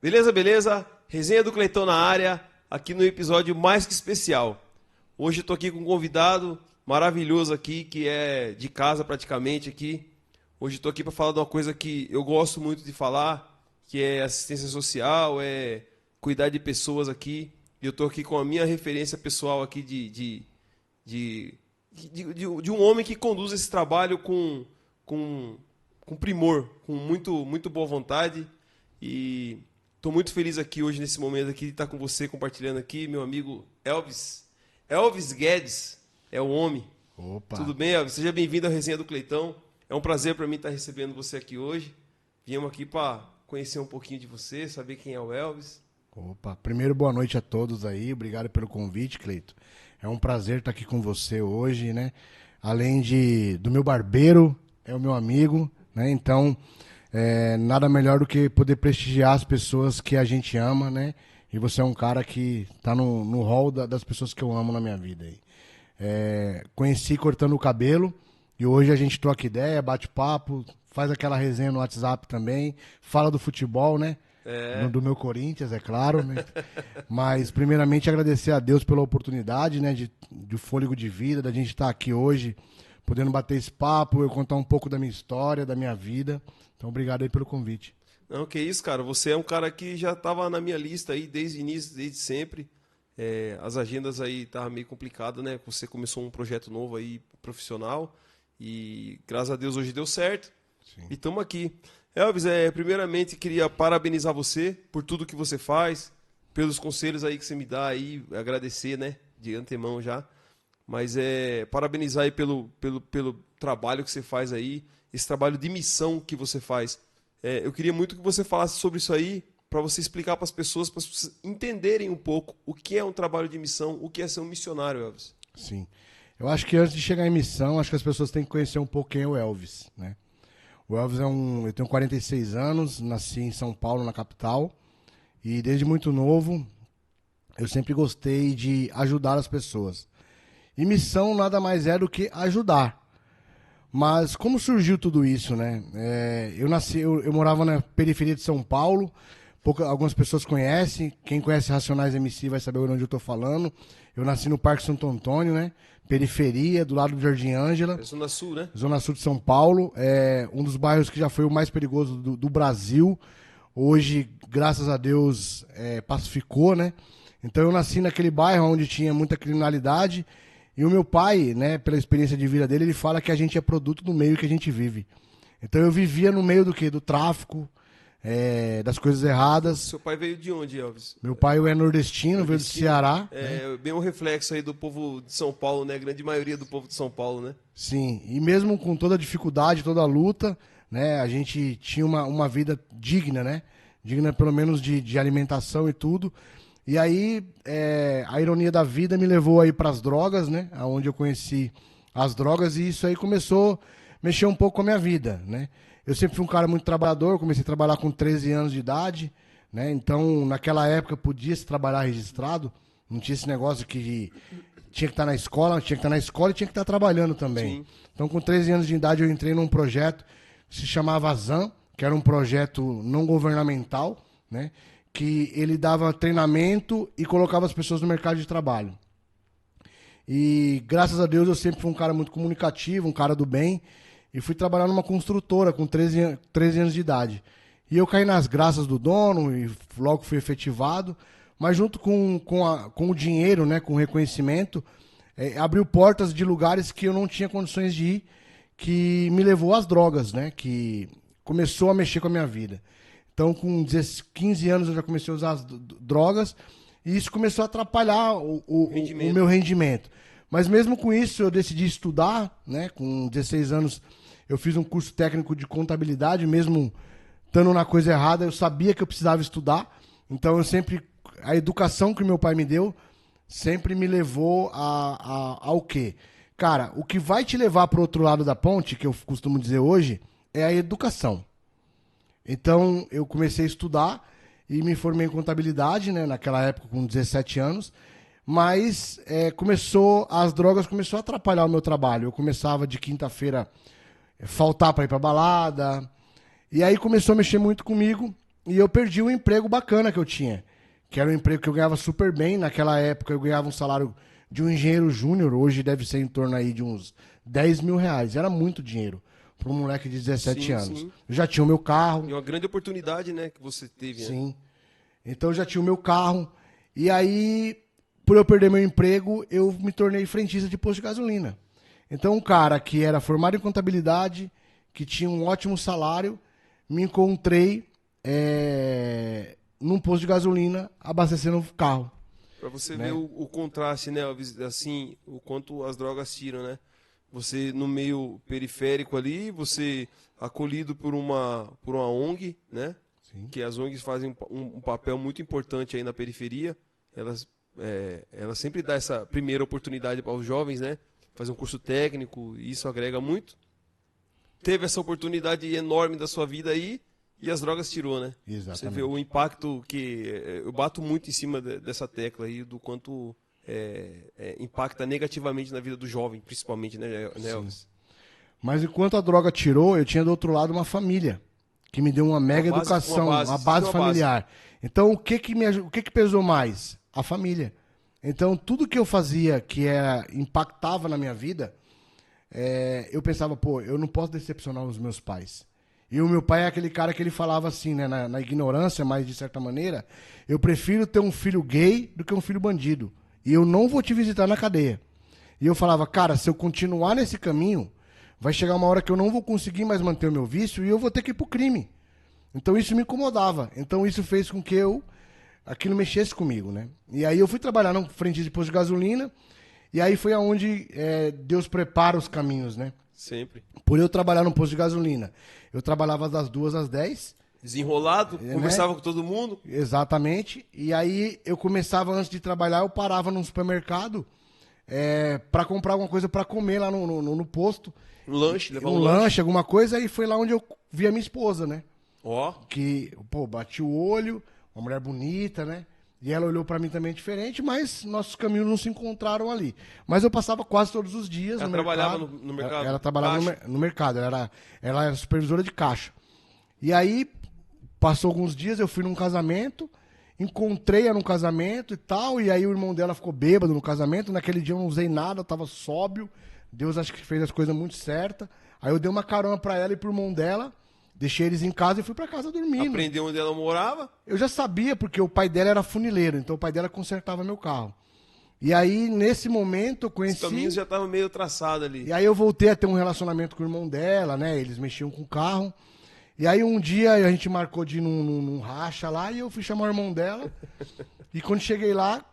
Beleza, beleza? Resenha do Cleitão na área, aqui no episódio mais que especial. Hoje eu tô aqui com um convidado maravilhoso aqui, que é de casa praticamente aqui. Hoje eu tô aqui para falar de uma coisa que eu gosto muito de falar, que é assistência social, é cuidar de pessoas aqui. E eu tô aqui com a minha referência pessoal aqui de um homem que conduz esse trabalho com primor, com muito boa vontade. E estou muito feliz aqui hoje, nesse momento aqui, de estar com você, compartilhando aqui, meu amigo Elvis. Elvis Guedes é o homem. Opa. Tudo bem, Elvis? Seja bem-vindo à Resenha do Cleitão. É um prazer para mim estar recebendo você aqui hoje. Viemos aqui para conhecer um pouquinho de você, saber quem é o Elvis. Opa, primeiro boa noite a todos aí, obrigado pelo convite, Cleito. É um prazer estar aqui com você hoje, né? Além do meu barbeiro, é o meu amigo, né? Então, nada melhor do que poder prestigiar as pessoas que a gente ama, né? E você é um cara que tá no hall das pessoas que eu amo na minha vida aí. Conheci cortando o cabelo e hoje a gente troca ideia, bate papo, faz aquela resenha no WhatsApp também, fala do futebol, né? Do meu Corinthians, é claro, né? Mas, primeiramente, agradecer a Deus pela oportunidade, né? De fôlego de vida, da gente estar aqui hoje, podendo bater esse papo, eu contar um pouco da minha história, da minha vida. Então, obrigado aí pelo convite. Não, que isso, cara. Você é um cara que já estava na minha lista aí desde o início, desde sempre. As agendas aí estavam meio complicadas, né? Você começou um projeto novo aí, profissional. E, graças a Deus, hoje deu certo. Sim. E estamos aqui. Elvis, primeiramente queria parabenizar você por tudo que você faz, pelos conselhos aí que você me dá aí, agradecer, né, de antemão já, mas parabenizar aí pelo trabalho que você faz aí, esse trabalho de missão que você faz. Eu queria muito que você falasse sobre isso aí, para você explicar para as pessoas entenderem um pouco o que é um trabalho de missão, o que é ser um missionário, Elvis. Sim. Eu acho que antes de chegar em missão, acho que as pessoas têm que conhecer um pouco quem é o Elvis, né? O Elvis eu tenho 46 anos, nasci em São Paulo, na capital, e desde muito novo eu sempre gostei de ajudar as pessoas. E missão nada mais é do que ajudar. Mas como surgiu tudo isso, né? Eu morava na periferia de São Paulo, algumas pessoas conhecem, quem conhece Racionais MC vai saber onde eu estou falando. Eu nasci no Parque Santo Antônio, né? Periferia, do lado do Jardim Ângela. Zona Sul, né? Zona Sul de São Paulo. É um dos bairros que já foi o mais perigoso do Brasil. Hoje, graças a Deus, pacificou, né? Então eu nasci naquele bairro onde tinha muita criminalidade. E o meu pai, né, pela experiência de vida dele, ele fala que a gente é produto do meio que a gente vive. Então eu vivia no meio do quê? Do tráfico, das coisas erradas. Seu pai veio de onde, Elvis? Meu pai é nordestino, veio do Ceará. Bem um reflexo aí do povo de São Paulo, né? A grande maioria do povo de São Paulo, né? Sim, e mesmo com toda a dificuldade, toda a luta, né? A gente tinha uma vida digna, né? Digna pelo menos de alimentação e tudo. E aí, a ironia da vida me levou aí para as drogas, né? Onde eu conheci as drogas e isso aí começou a mexer um pouco com a minha vida, né? Eu sempre fui um cara muito trabalhador, comecei a trabalhar com 13 anos de idade, né? Então, naquela época, podia-se trabalhar registrado, não tinha esse negócio que tinha que estar na escola, tinha que estar na escola e tinha que estar trabalhando também. Sim. Então, com 13 anos de idade, eu entrei num projeto que se chamava ZAM, que era um projeto não governamental, né? Que ele dava treinamento e colocava as pessoas no mercado de trabalho. E, graças a Deus, eu sempre fui um cara muito comunicativo, um cara do bem, e fui trabalhar numa construtora com 13 anos de idade. E eu caí nas graças do dono e logo fui efetivado, mas junto com o dinheiro, né, com o reconhecimento, abriu portas de lugares que eu não tinha condições de ir, que me levou às drogas, né, que começou a mexer com a minha vida. Então, com 15 anos eu já comecei a usar as drogas e isso começou a atrapalhar o meu rendimento. Mas mesmo com isso eu decidi estudar, né, com 16 anos eu fiz um curso técnico de contabilidade, mesmo estando na coisa errada, eu sabia que eu precisava estudar. Então a educação que meu pai me deu sempre me levou ao quê? Cara, o que vai te levar para o outro lado da ponte, que eu costumo dizer hoje, é a educação. Então eu comecei a estudar e me formei em contabilidade, né, naquela época com 17 anos. Mas as drogas começaram a atrapalhar o meu trabalho. Eu começava de quinta-feira faltar para ir para balada. E aí começou a mexer muito comigo. e eu perdi um emprego bacana que eu tinha. Que era um emprego que eu ganhava super bem. Naquela época eu ganhava um salário de um engenheiro júnior. Hoje deve ser em torno aí de uns 10 mil reais. Era muito dinheiro para um moleque de 17 anos. Sim. Eu já tinha o meu carro. E uma grande oportunidade, né, que você teve. Né? Sim. Então eu já tinha o meu carro. E aí, por eu perder meu emprego, eu me tornei frentista de posto de gasolina. Então um cara que era formado em contabilidade, que tinha um ótimo salário, me encontrei num posto de gasolina abastecendo o carro. Pra você Né? ver o contraste, né, assim, o quanto as drogas tiram, né? Você no meio periférico ali, você acolhido por uma ONG, né? Sim. Que as ONGs fazem um papel muito importante aí na periferia. Elas sempre dão essa primeira oportunidade para os jovens, né? Fazer um curso técnico, e isso agrega muito. Teve essa oportunidade enorme da sua vida aí e as drogas tirou, né? Exatamente. Você vê o impacto que... Eu bato muito em cima dessa tecla aí, do quanto impacta negativamente na vida do jovem, principalmente, né, Elvis? Mas enquanto a droga tirou, eu tinha do outro lado uma família que me deu uma mega educação, uma base familiar. Então, o que que pesou mais? A família. Então, tudo que eu fazia que impactava na minha vida, eu pensava, pô, eu não posso decepcionar os meus pais. E o meu pai é aquele cara que ele falava assim, né, na ignorância, mas de certa maneira, eu prefiro ter um filho gay do que um filho bandido. E eu não vou te visitar na cadeia. E eu falava, cara, se eu continuar nesse caminho, vai chegar uma hora que eu não vou conseguir mais manter o meu vício e eu vou ter que ir pro crime. Então isso me incomodava. Então isso fez com que aquilo mexesse comigo, né? E aí eu fui trabalhar na frente de posto de gasolina e aí foi aonde Deus prepara os caminhos, né? Sempre. Por eu trabalhar no posto de gasolina. Eu trabalhava das 2 às 10. Desenrolado, conversava com todo mundo. Exatamente. E aí eu começava, antes de trabalhar, eu parava num supermercado para comprar alguma coisa para comer lá no posto. Um lanche, levar um lanche, alguma coisa. E foi lá onde eu vi a minha esposa, né? Ó. Que, pô, bati o olho, uma mulher bonita, né? E ela olhou pra mim também diferente, mas nossos caminhos não se encontraram ali. Mas eu passava quase todos os dias Ela no trabalhava mercado. no mercado? Ela trabalhava no mercado, ela era supervisora de caixa. E aí, passou alguns dias, eu fui num casamento, encontrei ela num casamento e tal, e aí o irmão dela ficou bêbado no casamento. Naquele dia eu não usei nada, eu tava sóbrio. Deus acho que fez as coisas muito certas. Aí eu dei uma carona pra ela e pro irmão dela. Deixei eles em casa e fui pra casa dormindo. Aprendeu onde ela morava? Eu já sabia, porque o pai dela era funileiro, então o pai dela consertava meu carro. E aí, nesse momento, eu conheci... Os caminhos já estavam meio traçados ali. E aí eu voltei a ter um relacionamento com o irmão dela, né? Eles mexiam com o carro. E aí um dia a gente marcou de ir num racha lá e eu fui chamar o irmão dela. E quando cheguei lá,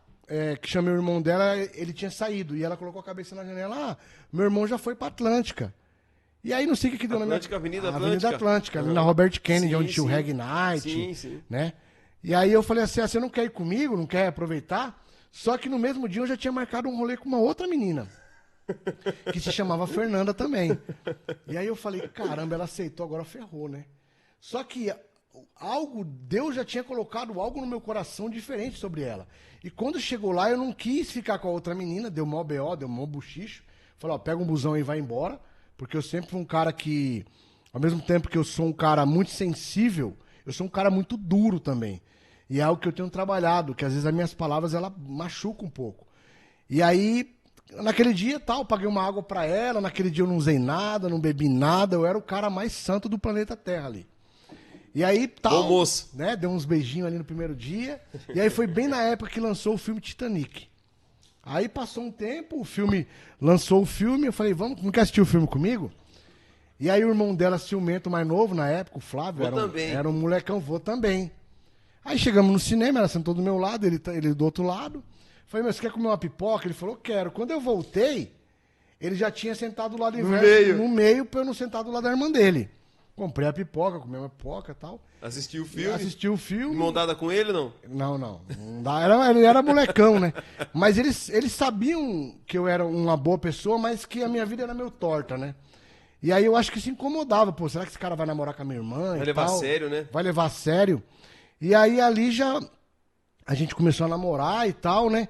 que chamei o irmão dela, ele tinha saído. E ela colocou a cabeça na janela, meu irmão já foi pra Atlântica. E aí não sei o que deu Atlântica, na minha... Avenida Atlântica. Avenida Atlântica, ali na Robert Kennedy, Sim, onde tinha o sim. Reg Night, Sim. né? E aí eu falei assim, você não quer ir comigo, não quer aproveitar? Só que no mesmo dia eu já tinha marcado um rolê com uma outra menina, que se chamava Fernanda também. E aí eu falei, caramba, ela aceitou, agora ferrou, né? Só que Deus já tinha colocado algo no meu coração diferente sobre ela. E quando chegou lá, eu não quis ficar com a outra menina, deu mó BO, deu mó buchicho. Falei, ó, pega um busão e vai embora. Porque eu sempre fui um cara que, ao mesmo tempo que eu sou um cara muito sensível, eu sou um cara muito duro também. E é algo que eu tenho trabalhado, que às vezes as minhas palavras, ela machucam um pouco. E aí, naquele dia, tal, paguei uma água pra ela, naquele dia eu não usei nada, não bebi nada, eu era o cara mais santo do planeta Terra ali. E aí, tal, bom moço, né, deu uns beijinhos ali no primeiro dia, e aí foi bem na época que lançou o filme Titanic. Aí passou um tempo, lançou o filme, eu falei, vamos, não quer assistir o filme comigo? E aí o irmão dela, ciumento mais novo na época, o Flávio, era um molecão, vou também. Aí chegamos no cinema, ela sentou do meu lado, ele do outro lado. Falei, mas você quer comer uma pipoca? Ele falou, quero. Quando eu voltei, ele já tinha sentado do lado inverso, no meio, pra eu não sentar do lado da irmã dele. Comprei a pipoca, comi uma pipoca e tal. Assistiu o filme? Assisti o filme. Mão dada com ele, não? Não dá. Ele era molecão, né? Mas eles sabiam que eu era uma boa pessoa, mas que a minha vida era meio torta, né? E aí eu acho que se incomodava. Pô, será que esse cara vai namorar com a minha irmã? Vai levar a sério, né? Vai levar a sério. E aí ali já a gente começou a namorar e tal, né?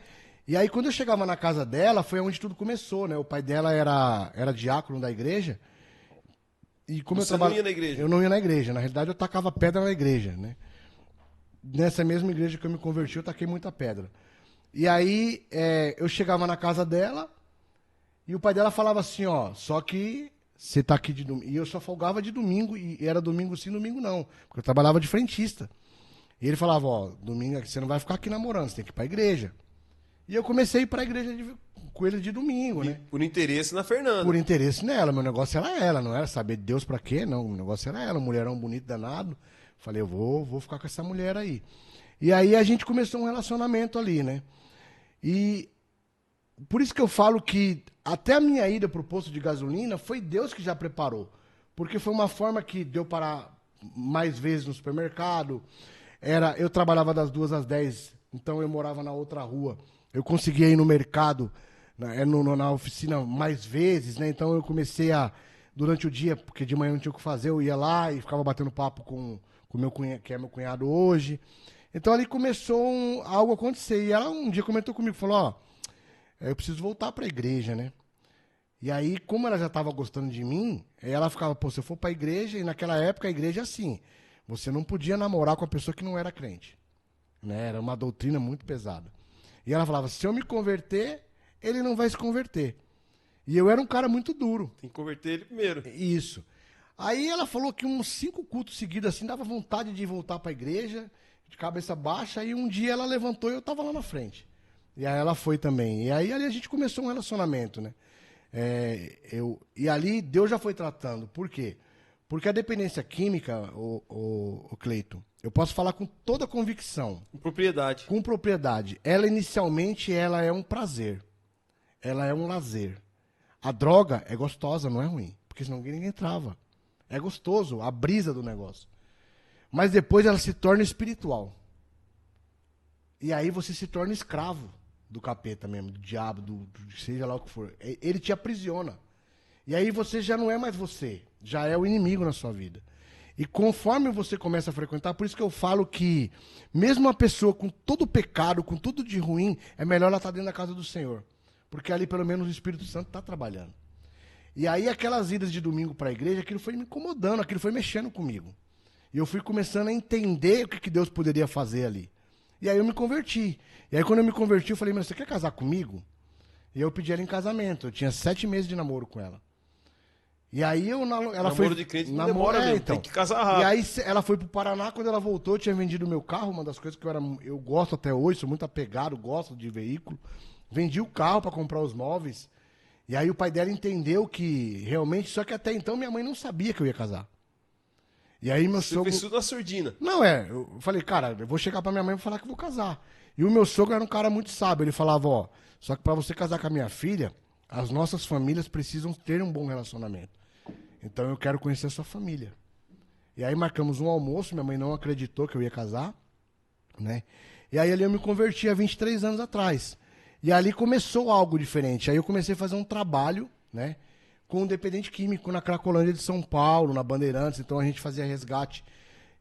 E aí quando eu chegava na casa dela, foi onde tudo começou, né? O pai dela era diácono da igreja. E como Você não ia na igreja? Eu não ia na igreja. Na realidade, eu tacava pedra na igreja, né? nessa mesma igreja que eu me converti, eu taquei muita pedra. E aí, eu chegava na casa dela e o pai dela falava assim, ó, só que você tá aqui de domingo. E eu só folgava de domingo, e era domingo sim, domingo não, porque eu trabalhava de frentista. E ele falava, ó, domingo você não vai ficar aqui namorando, você tem que ir pra igreja. E eu comecei a ir pra igreja com ele de domingo, né? Por interesse na Fernanda. Por interesse nela, meu negócio era ela, não era saber de Deus pra quê, não, meu negócio era ela, um mulherão bonito danado. Falei, eu vou ficar com essa mulher aí. E aí a gente começou um relacionamento ali, né? E por isso que eu falo que até a minha ida pro posto de gasolina foi Deus que já preparou. Porque foi uma forma que deu para mais vezes no supermercado. Eu trabalhava das 2 às 10, então eu morava na outra rua. Eu conseguia ir no mercado, na oficina mais vezes, né? Então eu comecei durante o dia, porque de manhã não tinha o que fazer, eu ia lá e ficava batendo papo com meu cunhado, que é meu cunhado hoje. Então ali começou algo a acontecer. E ela um dia comentou comigo, falou, ó, eu preciso voltar pra igreja, né? E aí, como ela já estava gostando de mim, ela ficava, pô, se eu for pra igreja, e naquela época a igreja é assim, você não podia namorar com a pessoa que não era crente. Né? Era uma doutrina muito pesada. E ela falava, se eu me converter, ele não vai se converter. E eu era um cara muito duro. Tem que converter ele primeiro. Isso. Aí ela falou que uns 5 cultos seguidos assim, dava vontade de voltar pra igreja, de cabeça baixa, e um dia ela levantou e eu tava lá na frente. E aí ela foi também. E aí ali a gente começou um relacionamento, né? E ali Deus já foi tratando. Por quê? Porque a dependência química, o Cleito, eu posso falar com toda convicção. Com propriedade. Com propriedade. Ela inicialmente ela é um prazer. Ela é um lazer. A droga é gostosa, não é ruim. Porque senão ninguém trava. É gostoso, a brisa do negócio. Mas depois ela se torna espiritual. E aí você se torna escravo do capeta mesmo, do diabo, seja lá o que for. Ele te aprisiona. E aí você já não é mais você, já é o inimigo na sua vida. E conforme você começa a frequentar, por isso que eu falo que mesmo uma pessoa com todo o pecado, com tudo de ruim, é melhor ela estar dentro da casa do Senhor. Porque ali pelo menos o Espírito Santo está trabalhando. E aí aquelas idas de domingo para a igreja, aquilo foi me incomodando, aquilo foi mexendo comigo. E eu fui começando a entender o que Deus poderia fazer ali. E aí eu me converti. E aí quando eu me converti, eu falei, mas você quer casar comigo? E eu pedi ela em casamento. Eu tinha 7 meses de namoro com ela. E aí ela namoro foi... de crente não demora mesmo, então. tem que casar rápido. E aí ela foi pro Paraná, quando ela voltou, eu tinha vendido o meu carro, uma das coisas que eu gosto até hoje, sou muito apegado, gosto de veículo. Vendi o carro para comprar os móveis. E aí o pai dela entendeu que realmente, só que até então minha mãe não sabia que eu ia casar. E aí meu Você sogro... fez tudo na surdina. Não, eu falei, cara, eu vou chegar pra minha mãe e falar que vou casar. E o meu sogro era um cara muito sábio, ele falava, ó, só que pra você casar com a minha filha, as nossas famílias precisam ter um bom relacionamento. Então eu quero conhecer a sua família. E aí marcamos um almoço, minha mãe não acreditou que eu ia casar, né? E aí ali eu me converti há 23 anos atrás. E ali começou algo diferente. Aí eu comecei a fazer um trabalho, né? Com um dependente químico na Cracolândia de São Paulo, na Bandeirantes. Então a gente fazia resgate.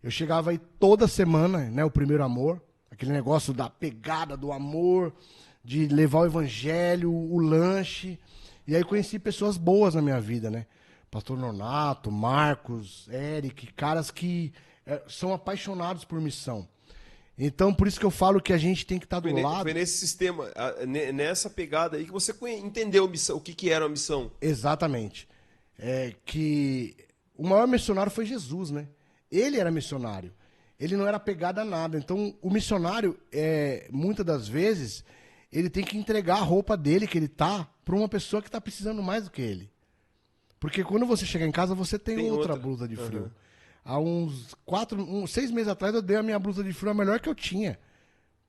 Eu chegava aí toda semana, né? O primeiro amor. Aquele negócio da pegada do amor, de levar o evangelho, o lanche. E aí conheci pessoas boas na minha vida, né? Pastor Nonato, Marcos, Eric, caras que são apaixonados por missão. Então, por isso que eu falo que a gente tem que estar do lado... Foi nesse sistema, nessa pegada aí que você entendeu a missão, o que era a missão. Exatamente. Que o maior missionário foi Jesus, né? Ele era missionário. Ele não era apegado a nada. Então, o missionário, muitas das vezes, ele tem que entregar a roupa dele, que ele tá, para uma pessoa que está precisando mais do que ele. Porque quando você chegar em casa, você tem outra blusa de frio. Uhum. Há uns 6 meses atrás, eu dei a minha blusa de frio, a melhor que eu tinha.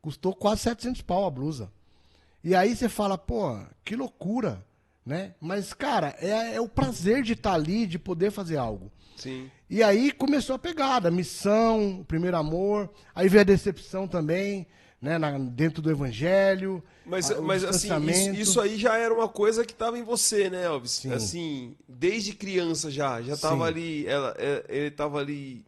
Custou quase 700 pau a blusa. E aí você fala, pô, que loucura, né? Mas, cara, é o prazer de estar ali, de poder fazer algo. Sim. E aí começou a pegada, missão, o primeiro amor, aí veio a decepção também, né, dentro do evangelho. Mas assim, isso aí já era uma coisa que estava em você, né, Elvis? Sim. Assim, desde criança já estava ali, ele estava ali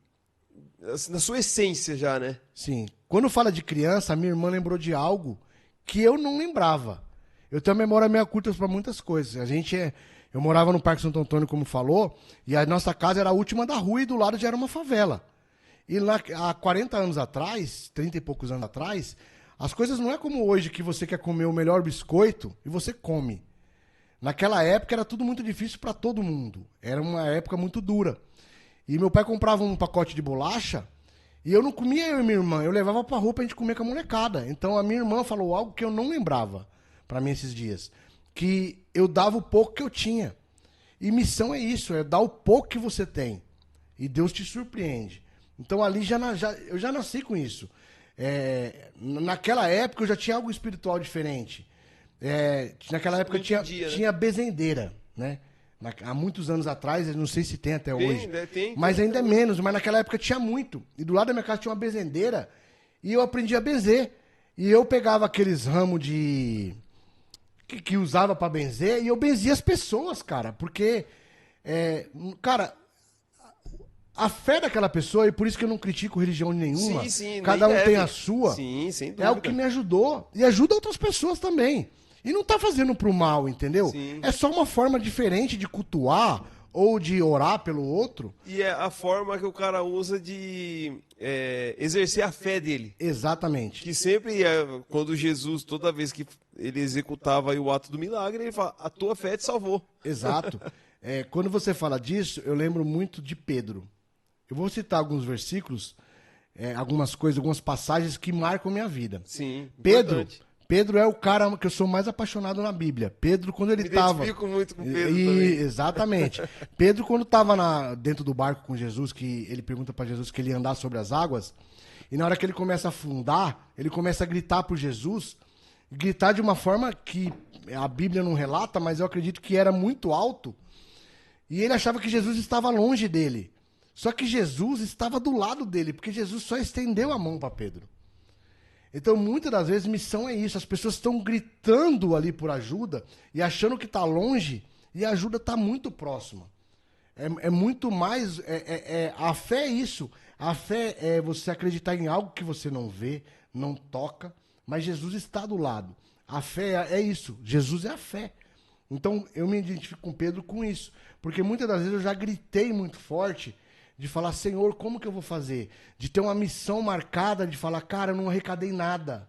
assim, na sua essência já, né? Sim. Quando fala de criança, a minha irmã lembrou de algo que eu não lembrava. Eu tenho a memória meio curta para muitas coisas. Eu morava no Parque Santo Antônio, como falou, e a nossa casa era a última da rua e do lado já era uma favela. E lá, há 40 anos atrás, 30 e poucos anos atrás, as coisas não é como hoje, que você quer comer o melhor biscoito e você come. Naquela época era tudo muito difícil para todo mundo. Era uma época muito dura. E meu pai comprava um pacote de bolacha e eu não comia, eu e minha irmã. Eu levava pra rua pra gente comer com a molecada. Então a minha irmã falou algo que eu não lembrava pra mim esses dias. Que eu dava o pouco que eu tinha. E missão é isso, é dar o pouco que você tem. E Deus te surpreende. Então ali eu já nasci com isso. Naquela época eu já tinha algo espiritual diferente. Naquela época tinha bezendeira, né? Há muitos anos atrás, eu não sei se tem até hoje, mas ainda é menos, mas naquela época tinha muito. E do lado da minha casa tinha uma bezendeira e eu aprendi a benzer. E eu pegava aqueles ramos que usava pra benzer e eu benzia as pessoas, cara. Porque, cara, a fé daquela pessoa, e por isso que eu não critico religião nenhuma, cada um tem a sua, sim, sem dúvida. É o que me ajudou e ajuda outras pessoas também. E não tá fazendo pro mal, entendeu? Sim. É só uma forma diferente de cultuar ou de orar pelo outro. E é a forma que o cara usa de exercer a fé dele. Exatamente. Que sempre, quando Jesus, toda vez que ele executava aí o ato do milagre, ele fala, a tua fé te salvou. Exato. Quando você fala disso, eu lembro muito de Pedro. Eu vou citar alguns versículos, algumas coisas, algumas passagens que marcam minha vida. Sim, Pedro é o cara que eu sou mais apaixonado na Bíblia. Pedro, quando ele estava... Me identifico muito com Pedro também. Exatamente. Pedro, quando estava dentro do barco com Jesus, que ele pergunta para Jesus que ele ia andar sobre as águas, e na hora que ele começa a afundar, ele começa a gritar por Jesus, gritar de uma forma que a Bíblia não relata, mas eu acredito que era muito alto, e ele achava que Jesus estava longe dele. Só que Jesus estava do lado dele, porque Jesus só estendeu a mão para Pedro. Então, muitas das vezes, missão é isso. As pessoas estão gritando ali por ajuda e achando que está longe e a ajuda está muito próxima. É muito mais... a fé é isso. A fé é você acreditar em algo que você não vê, não toca, mas Jesus está do lado. A fé é isso. Jesus é a fé. Então, eu me identifico com Pedro com isso. Porque muitas das vezes eu já gritei muito forte de falar, Senhor, como que eu vou fazer? De ter uma missão marcada, de falar, cara, eu não arrecadei nada.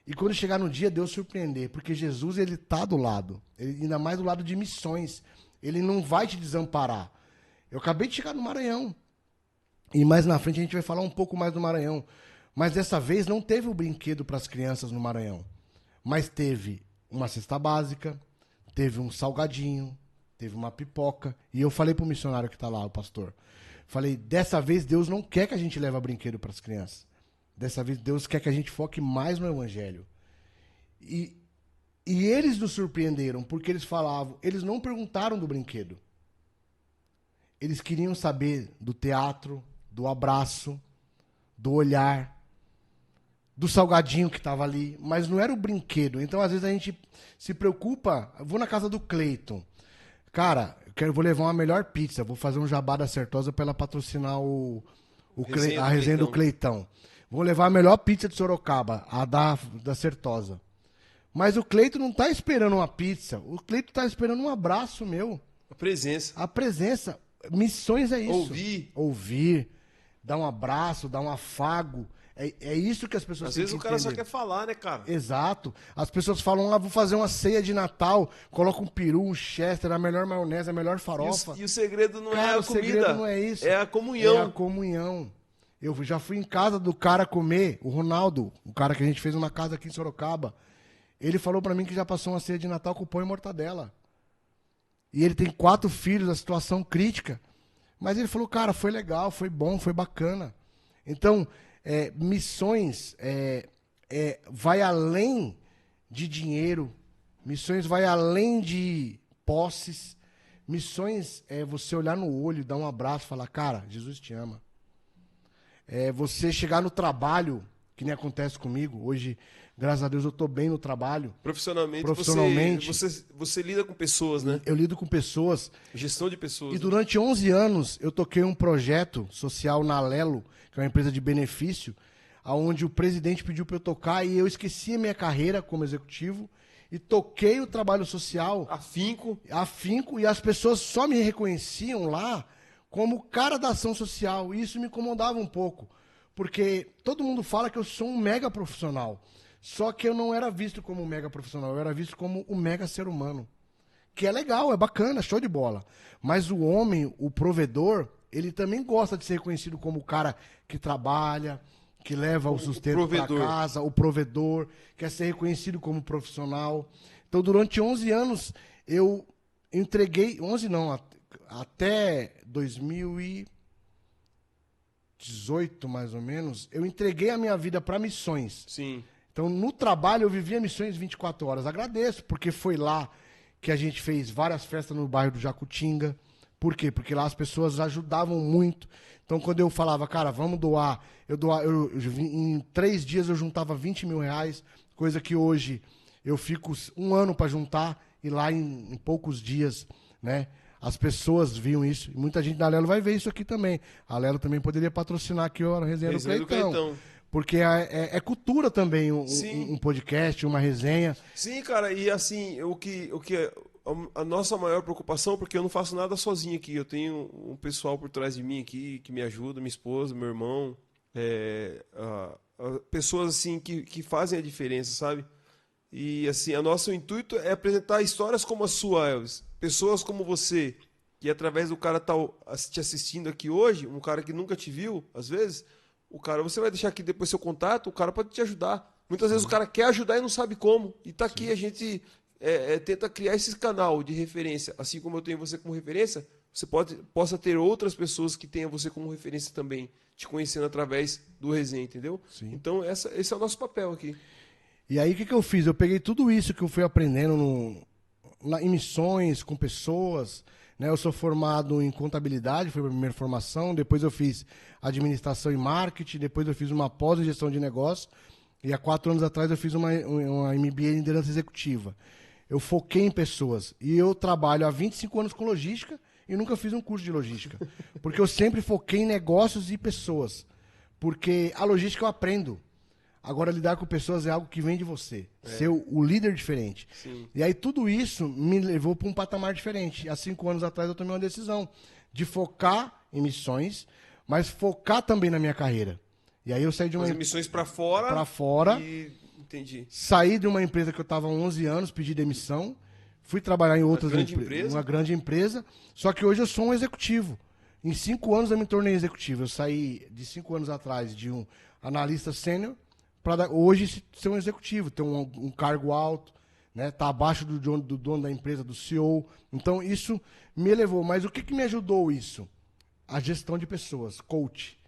E quando chegar no dia, Deus surpreender, porque Jesus, ele tá do lado. Ele, ainda mais do lado de missões. Ele não vai te desamparar. Eu acabei de chegar no Maranhão. E mais na frente a gente vai falar um pouco mais do Maranhão. Mas dessa vez não teve o brinquedo para as crianças no Maranhão. Mas teve uma cesta básica, teve um salgadinho, teve uma pipoca. E eu falei pro missionário que tá lá, o pastor. Falei, dessa vez Deus não quer que a gente leve brinquedo para as crianças. Dessa vez Deus quer que a gente foque mais no evangelho. E eles nos surpreenderam, porque eles falavam, eles não perguntaram do brinquedo. Eles queriam saber do teatro, do abraço, do olhar, do salgadinho que estava ali, mas não era o brinquedo. Então, às vezes, a gente se preocupa. Eu vou na casa do Cleiton. Cara, vou levar uma melhor pizza. Vou fazer um jabá da Certosa para ela patrocinar a resenha do Cleitão. Vou levar a melhor pizza de Sorocaba, a da Certosa. Mas o Cleito não tá esperando uma pizza. O Cleito tá esperando um abraço meu. A presença. A presença. Missões é isso. Ouvir. Dar um abraço, dar um afago. É isso que as pessoas têm que entender. Às vezes o cara só quer falar, né, cara? Exato. As pessoas falam, vou fazer uma ceia de Natal, coloca um peru, um chester, a melhor maionese, a melhor farofa. E o segredo não cara, é a comida. O segredo não é isso. É a comunhão. É a comunhão. Eu já fui em casa do cara comer, o Ronaldo, o cara que a gente fez uma casa aqui em Sorocaba. Ele falou pra mim que já passou uma ceia de Natal com pão e mortadela. E ele tem 4 filhos, a situação crítica. Mas ele falou, cara, foi legal, foi bom, foi bacana. Então... missões vai além de dinheiro, missões vai além de posses, missões é você olhar no olho, dar um abraço e falar, cara, Jesus te ama. É você chegar no trabalho, que nem acontece comigo, hoje, graças a Deus, eu estou bem no trabalho. Profissionalmente. Você lida com pessoas, né? Eu lido com pessoas. Gestão de pessoas. E durante 11 anos, eu toquei um projeto social na Lelo, que é uma empresa de benefício, onde o presidente pediu para eu tocar e eu esqueci a minha carreira como executivo e toquei o trabalho social. Afinco, e as pessoas só me reconheciam lá como cara da ação social. E isso me incomodava um pouco. Porque todo mundo fala que eu sou um mega profissional. Só que eu não era visto como um mega profissional, eu era visto como um mega ser humano. Que é legal, é bacana, show de bola. Mas o homem, o provedor, ele também gosta de ser reconhecido como o cara que trabalha, que leva o sustento para casa, o provedor, quer ser reconhecido como profissional. Então, durante 11 anos, eu entreguei... 11 não, até 2018, mais ou menos, eu entreguei a minha vida para missões. Sim. Então, no trabalho, eu vivia missões 24 horas. Agradeço, porque foi lá que a gente fez várias festas no bairro do Jacutinga. Por quê? Porque lá as pessoas ajudavam muito. Então, quando eu falava, cara, vamos doar, em 3 dias eu juntava 20 mil reais, coisa que hoje eu fico um ano para juntar, e lá em poucos dias, né? As pessoas viam isso. E muita gente da Lelo vai ver isso aqui também. A Lelo também poderia patrocinar aqui a Resenha do Cleitão. Porque é cultura também, um podcast, uma resenha. Sim, cara, e assim, a nossa maior preocupação, porque eu não faço nada sozinho aqui, eu tenho um pessoal por trás de mim aqui, que me ajuda, minha esposa, meu irmão, pessoas assim que fazem a diferença, sabe? E assim, o nosso intuito é apresentar histórias como a sua, Elvis. Pessoas como você, que através do cara estar te assistindo aqui hoje, um cara que nunca te viu, às vezes... O cara, você vai deixar aqui depois seu contato, o cara pode te ajudar. Muitas vezes o cara quer ajudar e não sabe como. E tá aqui, a gente tenta criar esse canal de referência. Assim como eu tenho você como referência, você possa ter outras pessoas que tenham você como referência também, te conhecendo através do resenha, entendeu? Sim. Então, esse é o nosso papel aqui. E aí, o que eu fiz? Eu peguei tudo isso que eu fui aprendendo em missões, com pessoas... Né, eu sou formado em contabilidade, foi a minha primeira formação. Depois eu fiz administração e marketing. Depois eu fiz uma pós em gestão de negócio. E há 4 anos atrás eu fiz uma MBA em liderança executiva. Eu foquei em pessoas. E eu trabalho há 25 anos com logística e nunca fiz um curso de logística. Porque eu sempre foquei em negócios e pessoas. Porque a logística eu aprendo. Agora, lidar com pessoas é algo que vem de você. Ser o líder diferente. Sim. E aí, tudo isso me levou para um patamar diferente. Há 5 anos atrás, eu tomei uma decisão de focar em missões, mas focar também na minha carreira. E aí, eu saí de uma... Fazer missões para fora. Para fora. Entendi. Saí de uma empresa que eu estava há 11 anos, pedi demissão. Fui trabalhar em outras empresas. Uma grande empresa. Só que hoje eu sou um executivo. Em 5 anos, eu me tornei executivo. Eu saí de 5 anos atrás de um analista sênior para hoje ser um executivo, ter um cargo alto, né? Tá abaixo do dono da empresa, do CEO. Então, isso me elevou. Mas o que me ajudou isso? A gestão de pessoas, coach.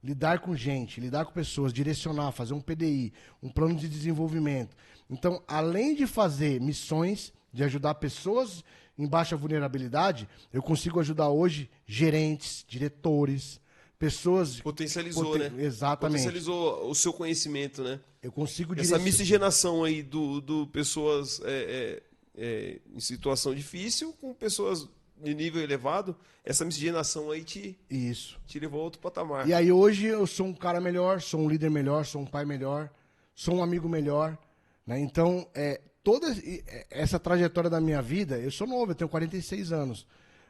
Lidar com gente, lidar com pessoas, direcionar, fazer um PDI, um plano de desenvolvimento. Então, além de fazer missões, de ajudar pessoas em baixa vulnerabilidade, eu consigo ajudar hoje gerentes, diretores, pessoas... Potencializou, né? Exatamente. Potencializou o seu conhecimento, né? Eu consigo Essa miscigenação aí do pessoas em situação difícil com pessoas de nível elevado, essa miscigenação aí te levou a outro patamar. E aí hoje eu sou um cara melhor, sou um líder melhor, sou um pai melhor, sou um amigo melhor, né? Então, toda essa trajetória da minha vida, eu sou novo, eu tenho 46 anos,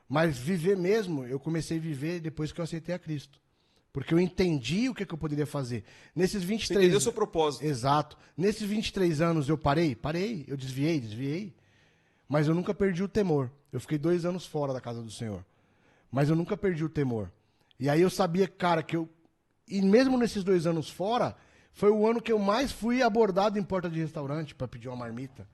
mas viver mesmo, eu comecei a viver depois que eu aceitei a Cristo. Porque eu entendi o que eu poderia fazer. Nesses 23... Você entendeu o seu propósito. Exato. Nesses 23 anos eu parei. Eu desviei. Mas eu nunca perdi o temor. Eu fiquei 2 anos fora da casa do Senhor. Mas eu nunca perdi o temor. E aí eu sabia, cara, que eu... E mesmo nesses 2 anos fora, foi o ano que eu mais fui abordado em porta de restaurante para pedir uma marmita.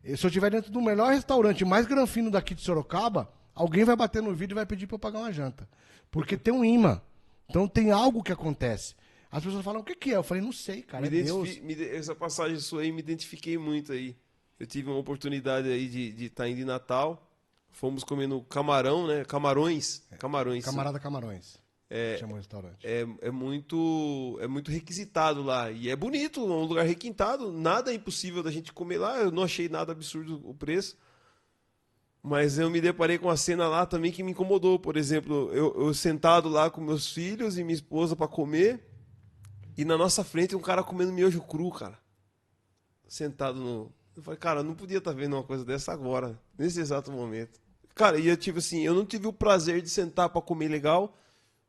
E se eu estiver dentro do melhor restaurante mais granfino daqui de Sorocaba, alguém vai bater no vidro e vai pedir para eu pagar uma janta. Porque tem um imã. Então tem algo que acontece. As pessoas falam, o que é? Eu falei, não sei, cara, é Deus. Essa passagem sua aí, me identifiquei muito aí. Eu tive uma oportunidade aí de estar indo em Natal. Fomos comendo camarão, né? Camarões. Camarada Camarões. Chamou o restaurante. É muito requisitado lá. E é bonito, um lugar requintado. Nada é impossível da gente comer lá. Eu não achei nada absurdo o preço. Mas eu me deparei com uma cena lá também que me incomodou. Por exemplo, eu sentado lá com meus filhos e minha esposa para comer, e na nossa frente um cara comendo miojo cru, cara. Sentado no... Eu falei, cara, eu não podia estar vendo uma coisa dessa agora, nesse exato momento. Cara, e eu tive assim, eu não tive o prazer de sentar pra comer legal,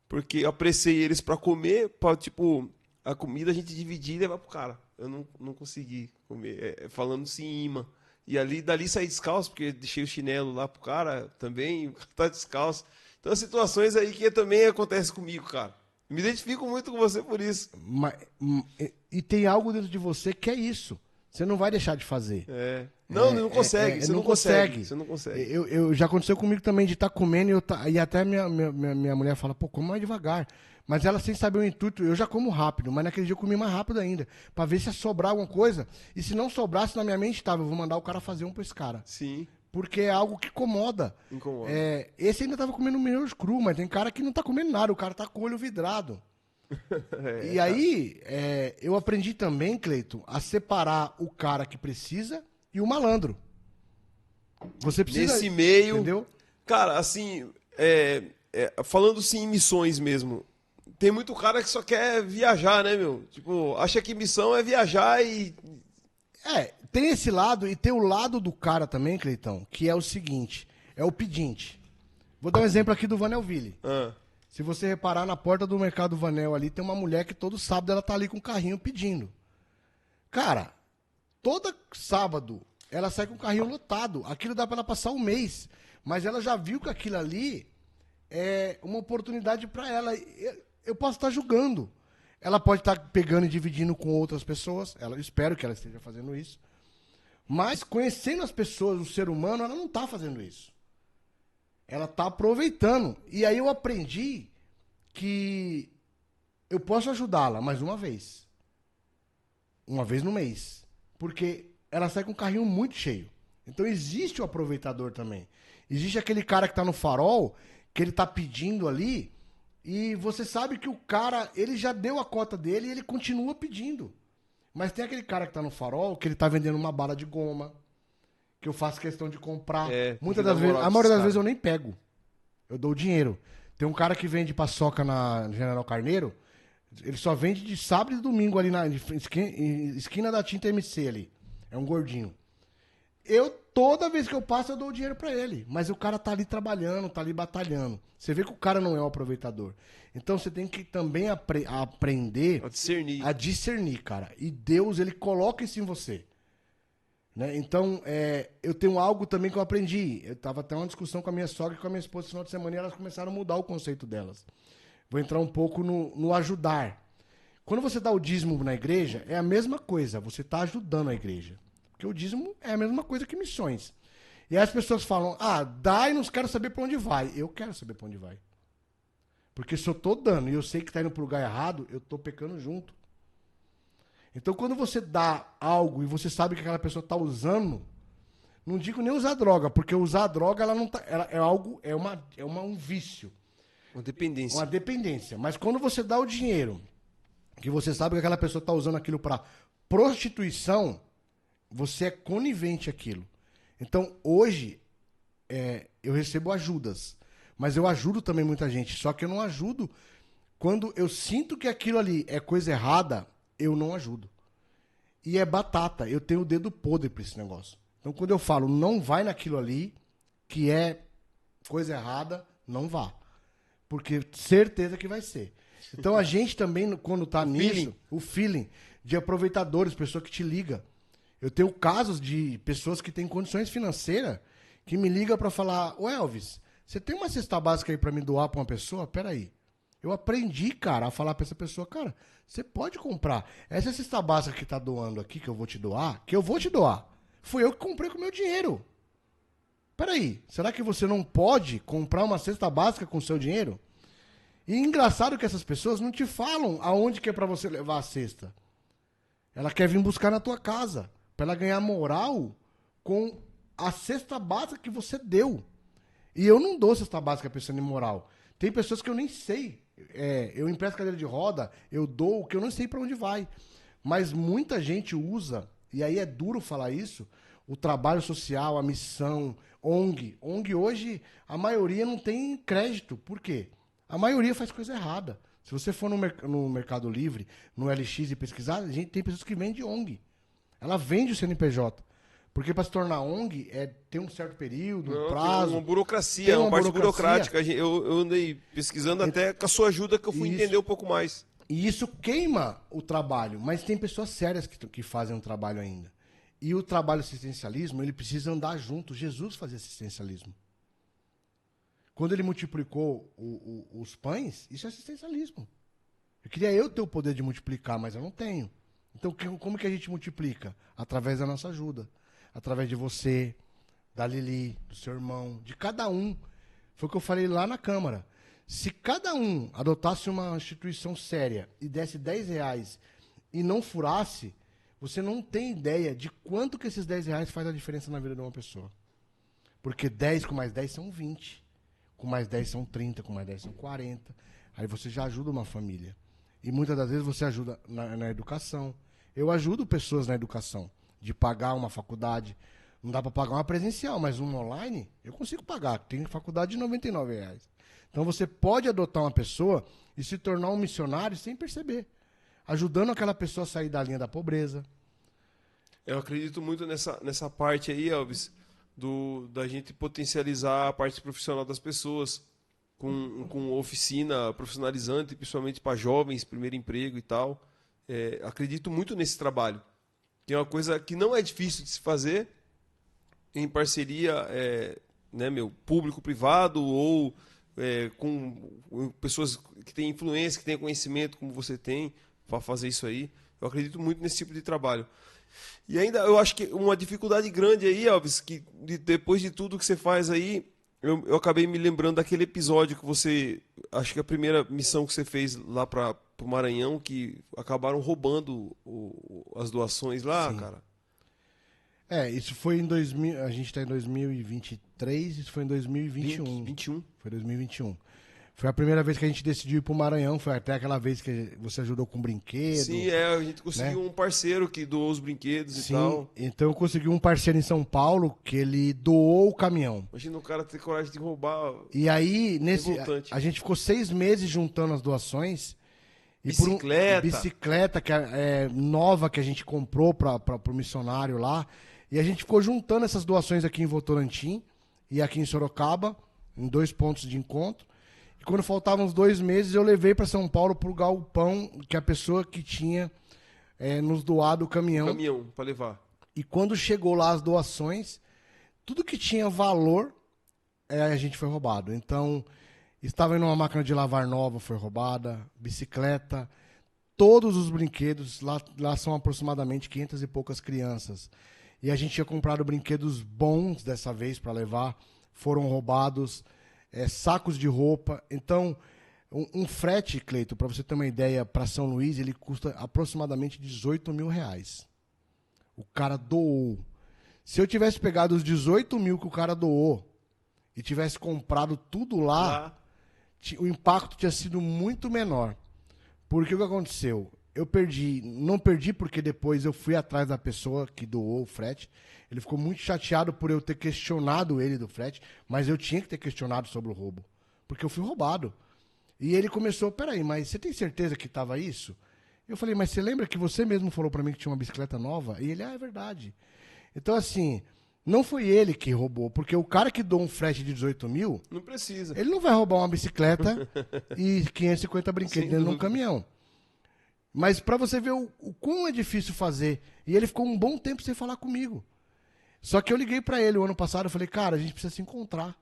porque eu apressei eles pra comer, pra, tipo, a comida a gente dividir e levar pro cara. Eu não consegui comer, falando sim imã. E ali, dali saí descalço, porque deixei o chinelo lá pro cara também, o cara tá descalço. Então, situações aí que também acontecem comigo, cara. Me identifico muito com você por isso. E tem algo dentro de você que é isso. Você não vai deixar de fazer. É. Não, não consegue, você não consegue. Você não consegue. Já aconteceu comigo também de estar comendo e até minha mulher fala, pô, come mais devagar. Mas ela sem saber o intuito, eu já como rápido, mas naquele dia eu comi mais rápido ainda. Pra ver se ia sobrar alguma coisa. E se não sobrasse, na minha mente tava, eu vou mandar o cara fazer um pra esse cara. Sim. Porque é algo que incomoda. Incomoda. Esse ainda tava comendo miojo cru, mas tem cara que não tá comendo nada, o cara tá com o olho vidrado. E aí, eu aprendi também, Cleiton, a separar o cara que precisa e o malandro. Você precisa... Nesse meio... Entendeu? Cara, assim, falando sim em missões mesmo, tem muito cara que só quer viajar, né, meu? Tipo, acha que missão é viajar e... Tem esse lado e tem o lado do cara também, Cleitão, que é o seguinte, é o pedinte. Vou dar um exemplo aqui do Vanelville. Se você reparar na porta do Mercado Vanel ali, tem uma mulher que todo sábado ela tá ali com o carrinho pedindo. Cara, todo sábado ela sai com o carrinho lotado. Aquilo dá pra ela passar um mês. Mas ela já viu que aquilo ali é uma oportunidade pra ela. Eu posso estar julgando. Ela pode estar pegando e dividindo com outras pessoas. Eu espero que ela esteja fazendo isso. Mas conhecendo as pessoas, o ser humano, ela não tá fazendo isso. Ela tá aproveitando. E aí eu aprendi que eu posso ajudá-la, mas uma vez. Uma vez no mês. Porque ela sai com o carrinho muito cheio. Então existe o aproveitador também. Existe aquele cara que tá no farol, que ele tá pedindo ali, e você sabe que o cara, ele já deu a cota dele e ele continua pedindo. Mas tem aquele cara que tá no farol, que ele tá vendendo uma bala de goma, que eu faço questão de comprar. Muitas das vezes, a maioria das vezes eu nem pego. Eu dou o dinheiro. Tem um cara que vende paçoca na General Carneiro, ele só vende de sábado e domingo ali na esquina da Tinta MC ali. É um gordinho. Toda vez que eu passo, eu dou o dinheiro pra ele. Mas o cara tá ali trabalhando, tá ali batalhando. Você vê que o cara não é um aproveitador. Então você tem que também aprender a discernir, cara. E Deus, ele coloca isso em você. Né? Então, eu tenho algo também que eu aprendi. Eu tava até uma discussão com a minha sogra e com a minha esposa no final de semana e elas começaram a mudar o conceito delas. Vou entrar um pouco no ajudar. Quando você dá o dízimo na igreja, é a mesma coisa. Você tá ajudando a igreja. Porque o dízimo é a mesma coisa que missões. E aí as pessoas falam, dá e não quero saber pra onde vai. Eu quero saber pra onde vai. Porque se eu tô dando e eu sei que tá indo pro lugar errado, eu tô pecando junto. Então quando você dá algo e você sabe que aquela pessoa tá usando, não digo nem usar droga, porque usar droga ela não tá, ela é algo, um vício. Uma dependência. Uma dependência. Mas quando você dá o dinheiro, que você sabe que aquela pessoa tá usando aquilo pra prostituição, você é conivente àquilo. Então, hoje, eu recebo ajudas. Mas eu ajudo também muita gente. Só que eu não ajudo quando eu sinto que aquilo ali é coisa errada, eu não ajudo. E é batata. Eu tenho o dedo podre pra esse negócio. Então, quando eu falo, não vai naquilo ali, que é coisa errada, não vá. Porque certeza que vai ser. Então, a gente também, quando tá nisso, o feeling de aproveitadores, pessoa que te liga. Eu tenho casos de pessoas que têm condições financeiras que me ligam para falar, ô Elvis, você tem uma cesta básica aí para me doar para uma pessoa? Peraí. Eu aprendi, cara, a falar para essa pessoa, cara, você pode comprar. Essa cesta básica que tá doando aqui, que eu vou te doar, fui eu que comprei com o meu dinheiro. Peraí, será que você não pode comprar uma cesta básica com o seu dinheiro? E engraçado que essas pessoas não te falam aonde que é para você levar a cesta. Ela quer vir buscar na tua casa. Pra ela ganhar moral com a cesta básica que você deu. E eu não dou cesta básica pensando em moral. Tem pessoas que eu nem sei. Eu empresto cadeira de roda, eu dou, que eu não sei pra onde vai. Mas muita gente usa, e aí é duro falar isso, o trabalho social, a missão, ONG. ONG hoje, a maioria não tem crédito. Por quê? A maioria faz coisa errada. Se você for no Mercado Livre, no LX e pesquisar, a gente tem pessoas que vendem ONG. Ela vende o CNPJ. Porque para se tornar ONG tem um certo período, um Não, prazo. tem uma burocracia, tem uma uma parte burocracia. burocrática. Eu andei pesquisando até com a sua ajuda que eu fui Isso. entender um pouco mais. E isso queima o trabalho, mas tem pessoas sérias que fazem um trabalho ainda. E o trabalho assistencialismo, ele precisa andar junto. Jesus fazia assistencialismo. Quando ele multiplicou os pães, isso é assistencialismo. Eu queria ter o poder de multiplicar, mas eu não tenho. Então, como que a gente multiplica? Através da nossa ajuda. Através de você, da Lili, do seu irmão, de cada um. Foi o que eu falei lá na Câmara. Se cada um adotasse uma instituição séria e desse R$10 e não furasse, você não tem ideia de quanto que esses R$10 faz a diferença na vida de uma pessoa. Porque 10 com mais 10 são 20. Com mais 10 são 30, com mais 10 são 40. Aí você já ajuda uma família. E muitas das vezes você ajuda na educação. Eu ajudo pessoas na educação. De pagar uma faculdade. Não dá para pagar uma presencial, mas uma online eu consigo pagar. Tem faculdade de R$99. Então você pode adotar uma pessoa e se tornar um missionário sem perceber. Ajudando aquela pessoa a sair da linha da pobreza. Eu acredito muito nessa parte aí, Elvis, da gente potencializar a parte profissional das pessoas com oficina profissionalizante, principalmente para jovens, primeiro emprego e tal. Acredito muito nesse trabalho. Que é uma coisa que não é difícil de se fazer em parceria, público-privado ou com pessoas que têm influência, que têm conhecimento, como você tem, para fazer isso aí. Eu acredito muito nesse tipo de trabalho. E ainda, eu acho que uma dificuldade grande aí, Elvis, que depois de tudo que você faz aí, eu acabei me lembrando daquele episódio que você, acho que a primeira missão que você fez lá para o Maranhão, que acabaram roubando as doações lá, Sim. cara. Isso foi em 2000, a gente está em 2023, isso foi em 2021. 21. Foi 2021. Foi a primeira vez que a gente decidiu ir pro Maranhão, foi até aquela vez que você ajudou com brinquedo. Sim, a gente conseguiu um parceiro que doou os brinquedos e tal. Então eu consegui um parceiro em São Paulo que ele doou o caminhão. Imagina o cara ter coragem de roubar. E aí, a gente ficou 6 meses juntando as doações. E Bicicleta. Bicicleta que é nova que a gente comprou pro missionário lá. E a gente ficou juntando essas doações aqui em Votorantim e aqui em Sorocaba, em 2 pontos de encontro. E quando faltavam uns 2 meses, eu levei para São Paulo pro galpão que a pessoa que tinha nos doado o caminhão. Para levar. E quando chegou lá as doações, tudo que tinha valor, a gente foi roubado. Então, estava em uma máquina de lavar nova, foi roubada, bicicleta, todos os brinquedos, lá são aproximadamente 500 e poucas crianças. E a gente tinha comprado brinquedos bons dessa vez para levar, foram roubados, sacos de roupa. Então, um frete, Cleito, para você ter uma ideia, para São Luís, ele custa aproximadamente R$18 mil. O cara doou. Se eu tivesse pegado os 18 mil que o cara doou e tivesse comprado tudo lá, o impacto tinha sido muito menor. Porque o que aconteceu? Eu não perdi porque depois eu fui atrás da pessoa que doou o frete. Ele ficou muito chateado por eu ter questionado ele do frete, mas eu tinha que ter questionado sobre o roubo, porque eu fui roubado. E ele começou, peraí, mas você tem certeza que estava isso? Eu falei, mas você lembra que você mesmo falou para mim que tinha uma bicicleta nova? E ele, é verdade. Então, assim, não foi ele que roubou, porque o cara que doou um frete de 18 mil... Não precisa. Ele não vai roubar uma bicicleta e 550 brinquedos dentro de um caminhão. Mas para você ver o quão é difícil fazer. E ele ficou um bom tempo sem falar comigo. Só que eu liguei para ele o ano passado, eu falei, cara, a gente precisa se encontrar.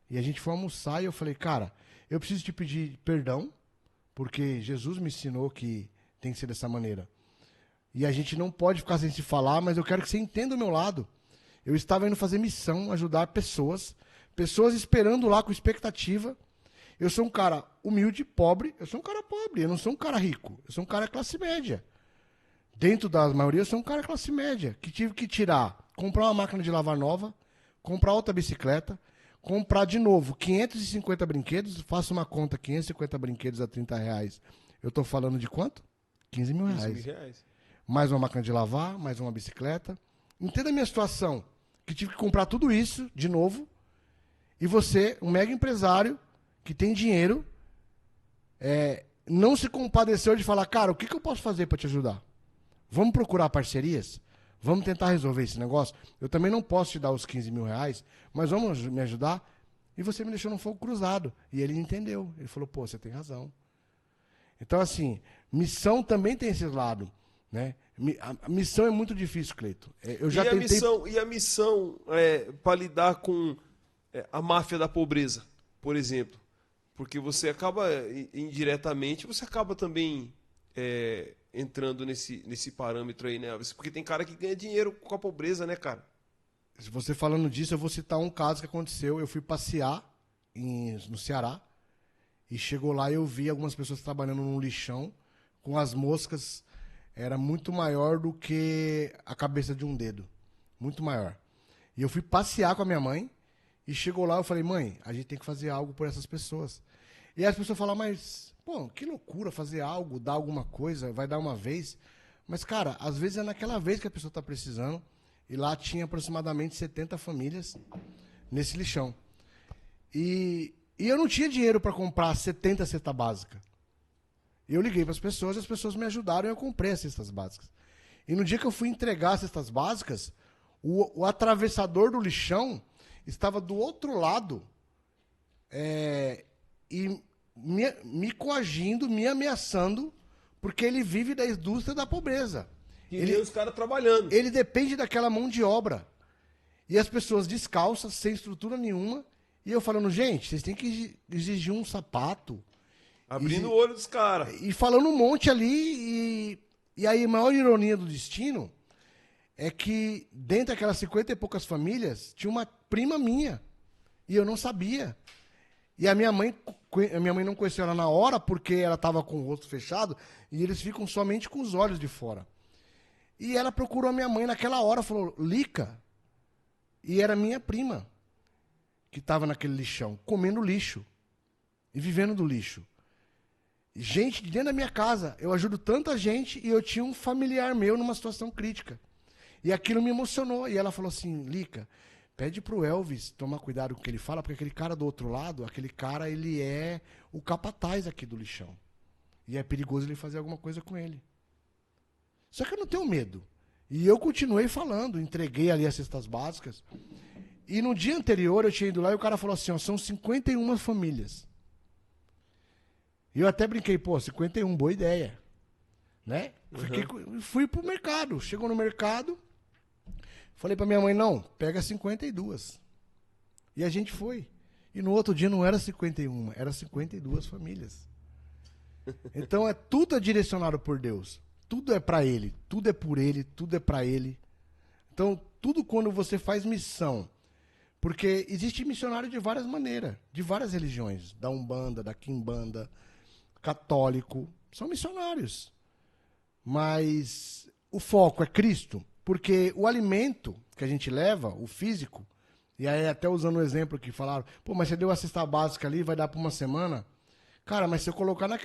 E a gente foi almoçar e eu falei, cara, eu preciso te pedir perdão, porque Jesus me ensinou que tem que ser dessa maneira. E a gente não pode ficar sem se falar, mas eu quero que você entenda o meu lado. Eu estava indo fazer missão, ajudar pessoas esperando lá com expectativa. Eu sou um cara humilde, pobre, eu sou não sou um cara rico, eu sou um cara classe média. Dentro da maioria, eu sou um cara classe média, que tive que comprar uma máquina de lavar nova, comprar outra bicicleta, comprar de novo 550 brinquedos, faço uma conta, 550 brinquedos a R$30. Eu estou falando de quanto? 15 mil reais. 15 mil reais. Mais uma máquina de lavar, mais uma bicicleta. Entenda a minha situação, que tive que comprar tudo isso de novo, e você, um mega empresário, que tem dinheiro, não se compadeceu de falar, cara, o que eu posso fazer para te ajudar? Vamos procurar parcerias? Vamos tentar resolver esse negócio? Eu também não posso te dar os 15 mil reais, mas vamos me ajudar? E você me deixou no fogo cruzado. E ele entendeu. Ele falou, pô, você tem razão. Então, assim, missão também tem esse lado, né? A missão é muito difícil, Cleito. Eu já tentei... E a missão para lidar com a máfia da pobreza, por exemplo. Porque você acaba, indiretamente, você acaba também entrando nesse parâmetro aí, né? Porque tem cara que ganha dinheiro com a pobreza, né, cara? Se você falando disso, eu vou citar um caso que aconteceu. Eu fui passear no Ceará e chegou lá e eu vi algumas pessoas trabalhando num lixão com as moscas. Era muito maior do que a cabeça de um dedo. Muito maior. E eu fui passear com a minha mãe e chegou lá, eu falei, mãe, a gente tem que fazer algo por essas pessoas. E as pessoas falam, mas, pô, que loucura fazer algo, dar alguma coisa, vai dar uma vez. Mas, cara, às vezes é naquela vez que a pessoa está precisando. E lá tinha aproximadamente 70 famílias nesse lixão. E eu não tinha dinheiro para comprar 70 cestas básicas. Eu liguei para as pessoas e as pessoas me ajudaram e eu comprei as cestas básicas. E no dia que eu fui entregar as cestas básicas, o atravessador do lixão estava do outro lado e me coagindo, me ameaçando, porque ele vive da indústria da pobreza. E os caras trabalhando. Ele depende daquela mão de obra. E as pessoas descalças, sem estrutura nenhuma. E eu falando, gente, vocês têm que exigir um sapato. Abrindo o olho dos caras. E falando um monte ali. E aí a maior ironia do destino é que dentro daquelas 50 e poucas famílias, tinha uma prima minha. E eu não sabia. E a minha mãe não conheceu ela na hora, porque ela estava com o rosto fechado. E eles ficam somente com os olhos de fora. E ela procurou a minha mãe naquela hora, falou, Lica. E era minha prima, que estava naquele lixão, comendo lixo. E vivendo do lixo. Gente, dentro da minha casa, eu ajudo tanta gente e eu tinha um familiar meu numa situação crítica. E aquilo me emocionou. E ela falou assim, Lica, pede pro Elvis tomar cuidado com o que ele fala, porque aquele cara do outro lado, aquele cara, ele é o capataz aqui do lixão. E é perigoso ele fazer alguma coisa com ele. Só que eu não tenho medo. E eu continuei falando, entreguei ali as cestas básicas. E no dia anterior eu tinha ido lá e o cara falou assim, ó, são 51 famílias. E eu até brinquei, pô, 51, boa ideia. Né? Fui pro mercado. Chegou no mercado, falei pra minha mãe, não, pega 52. E a gente foi. E no outro dia não era 51, era 52 famílias. Então tudo é direcionado por Deus. Tudo é pra Ele, tudo é por Ele, tudo é pra Ele. Então, tudo quando você faz missão. Porque existe missionário de várias maneiras, de várias religiões. Da Umbanda, da Quimbanda, católico. São missionários. Mas o foco é Cristo. Porque o alimento que a gente leva, o físico, e aí até usando o exemplo que falaram, pô, mas você deu a cesta básica ali, vai dar pra uma semana? Cara, mas se eu colocar na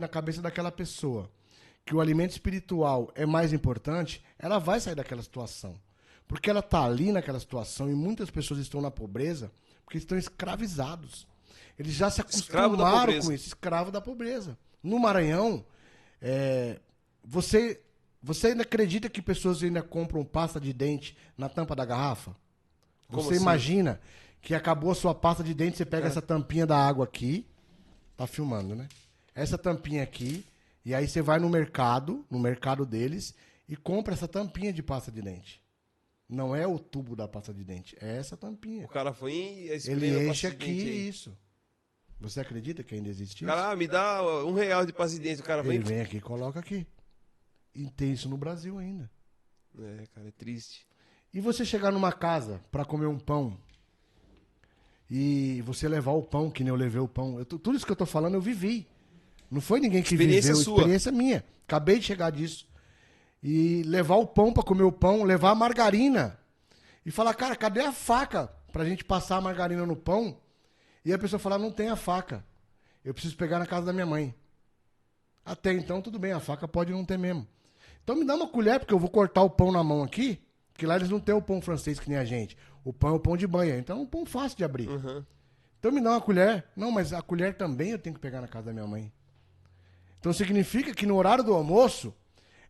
cabeça daquela pessoa que o alimento espiritual é mais importante, ela vai sair daquela situação. Porque ela está ali naquela situação e muitas pessoas estão na pobreza porque estão escravizados. Eles já se acostumaram com isso, escravo da pobreza. No Maranhão, você ainda acredita que pessoas ainda compram pasta de dente na tampa da garrafa? Como você assim? Imagina que acabou a sua pasta de dente, você pega essa tampinha da água aqui, tá filmando, né? Essa tampinha aqui, e aí você vai no mercado deles, e compra essa tampinha de pasta de dente. Não é o tubo da pasta de dente, é essa tampinha. O cara foi e ele enche aqui isso. Você acredita que ainda existe isso? Cara, me dá R$1 de pasta de dente. O cara Ele vem aqui e coloca aqui. E tem isso no Brasil ainda. Cara, é triste. E você chegar numa casa para comer um pão e você levar o pão, que nem eu levei o pão. Tudo isso que eu tô falando eu vivi. Não foi ninguém que Experiência viveu, sua. Experiência minha. Acabei de chegar disso. E levar o pão para comer o pão, levar a margarina. E falar, cara, cadê a faca pra gente passar a margarina no pão? E a pessoa falar, não tem a faca. Eu preciso pegar na casa da minha mãe. Até então, tudo bem, a faca pode não ter mesmo. Então me dá uma colher, porque eu vou cortar o pão na mão aqui, que lá eles não têm o pão francês que nem a gente. O pão é o pão de banha, então é um pão fácil de abrir. Uhum. Então me dá uma colher. Não, mas a colher também eu tenho que pegar na casa da minha mãe. Então significa que no horário do almoço,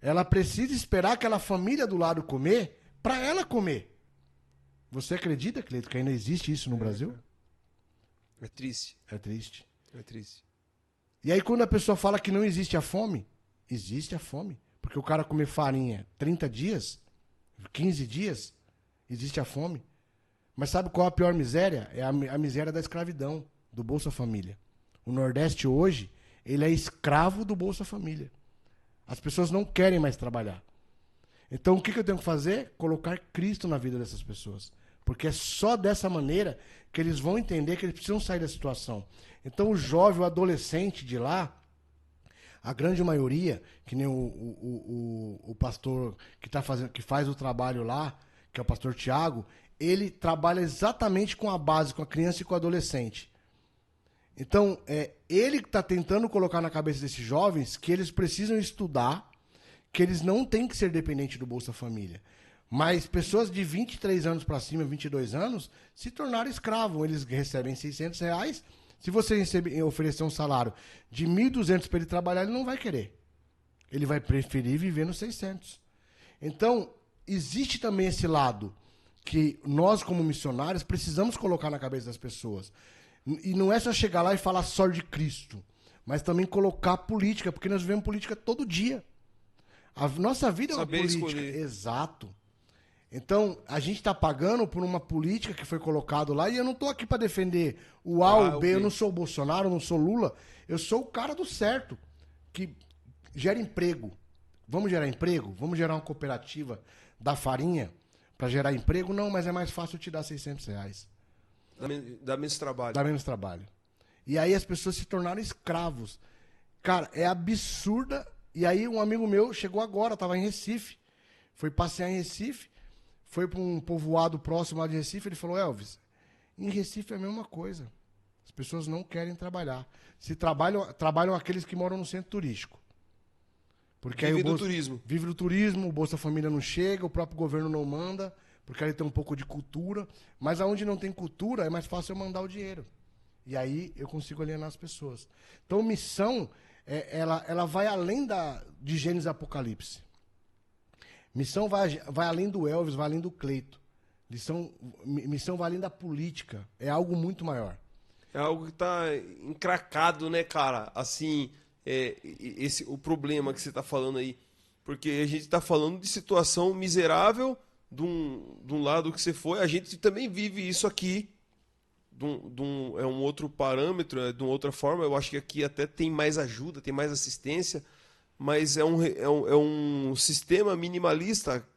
ela precisa esperar aquela família do lado comer para ela comer. Você acredita, Cleito, que ainda existe isso no Brasil? É triste. É triste. É triste. E aí quando a pessoa fala que não existe a fome, existe a fome. Porque o cara comer farinha 30 dias, 15 dias, existe a fome. Mas sabe qual a pior miséria? É a miséria da escravidão, do Bolsa Família. O Nordeste hoje, ele é escravo do Bolsa Família. As pessoas não querem mais trabalhar. Então o que eu tenho que fazer? Colocar Cristo na vida dessas pessoas. Porque é só dessa maneira que eles vão entender que eles precisam sair da situação. Então o jovem, o adolescente de lá, a grande maioria, que nem o pastor que faz o trabalho lá, que é o pastor Tiago, ele trabalha exatamente com a base, com a criança e com o adolescente. Então, ele está tentando colocar na cabeça desses jovens que eles precisam estudar, que eles não têm que ser dependentes do Bolsa Família. Mas pessoas de 23 anos para cima, 22 anos, se tornaram escravos. Eles recebem R$600. Se você oferecer um salário de 1.200 para ele trabalhar, ele não vai querer. Ele vai preferir viver nos 600. Então, existe também esse lado que nós, como missionários, precisamos colocar na cabeça das pessoas. E não é só chegar lá e falar só de Cristo, mas também colocar política, porque nós vivemos política todo dia. A nossa vida é uma política. Escolher. Exato. Então, a gente está pagando por uma política que foi colocada lá, e eu não estou aqui para defender o A ou o B, eu não sou o Bolsonaro, eu não sou Lula, eu sou o cara do certo, que gera emprego. Vamos gerar emprego? Vamos gerar uma cooperativa da farinha para gerar emprego? Não, mas é mais fácil eu te dar R$600. Dá menos trabalho. Dá menos trabalho. E aí as pessoas se tornaram escravos. Cara, é absurda. E aí um amigo meu chegou agora, estava em Recife, foi passear em Recife, foi para um povoado próximo lá de Recife, ele falou, Elvis, em Recife é a mesma coisa. As pessoas não querem trabalhar. Se trabalham aqueles que moram no centro turístico. Porque Vive aí do turismo. Vive do turismo, o Bolsa Família não chega, o próprio governo não manda, porque aí tem um pouco de cultura. Mas aonde não tem cultura, é mais fácil eu mandar o dinheiro. E aí eu consigo alienar as pessoas. Então, missão, ela vai além de Gênesis e Apocalipse. Missão vai além do Elvis, vai além do Cleito. Missão vai além da política. É algo muito maior. É algo que tá encracado, né, cara? Assim, o problema que você tá falando aí. Porque a gente tá falando de situação miserável de um lado que você foi. A gente também vive isso aqui. É um outro parâmetro, é de uma outra forma. Eu acho que aqui até tem mais ajuda, tem mais assistência. Mas é um sistema minimalista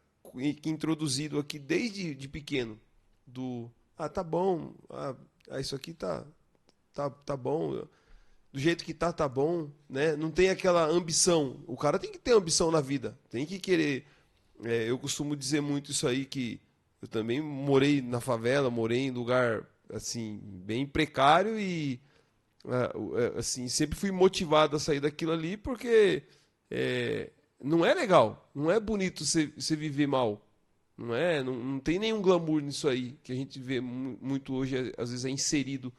introduzido aqui desde de pequeno. Tá bom, isso aqui tá bom, do jeito que tá bom, né? Não tem aquela ambição. O cara tem que ter ambição na vida, tem que querer. Eu costumo dizer muito isso aí, que eu também morei na favela, morei em lugar assim bem precário e assim sempre fui motivado a sair daquilo ali porque não é legal, não é bonito você viver mal. Não tem nenhum glamour nisso aí, que a gente vê muito hoje, às vezes é inserido,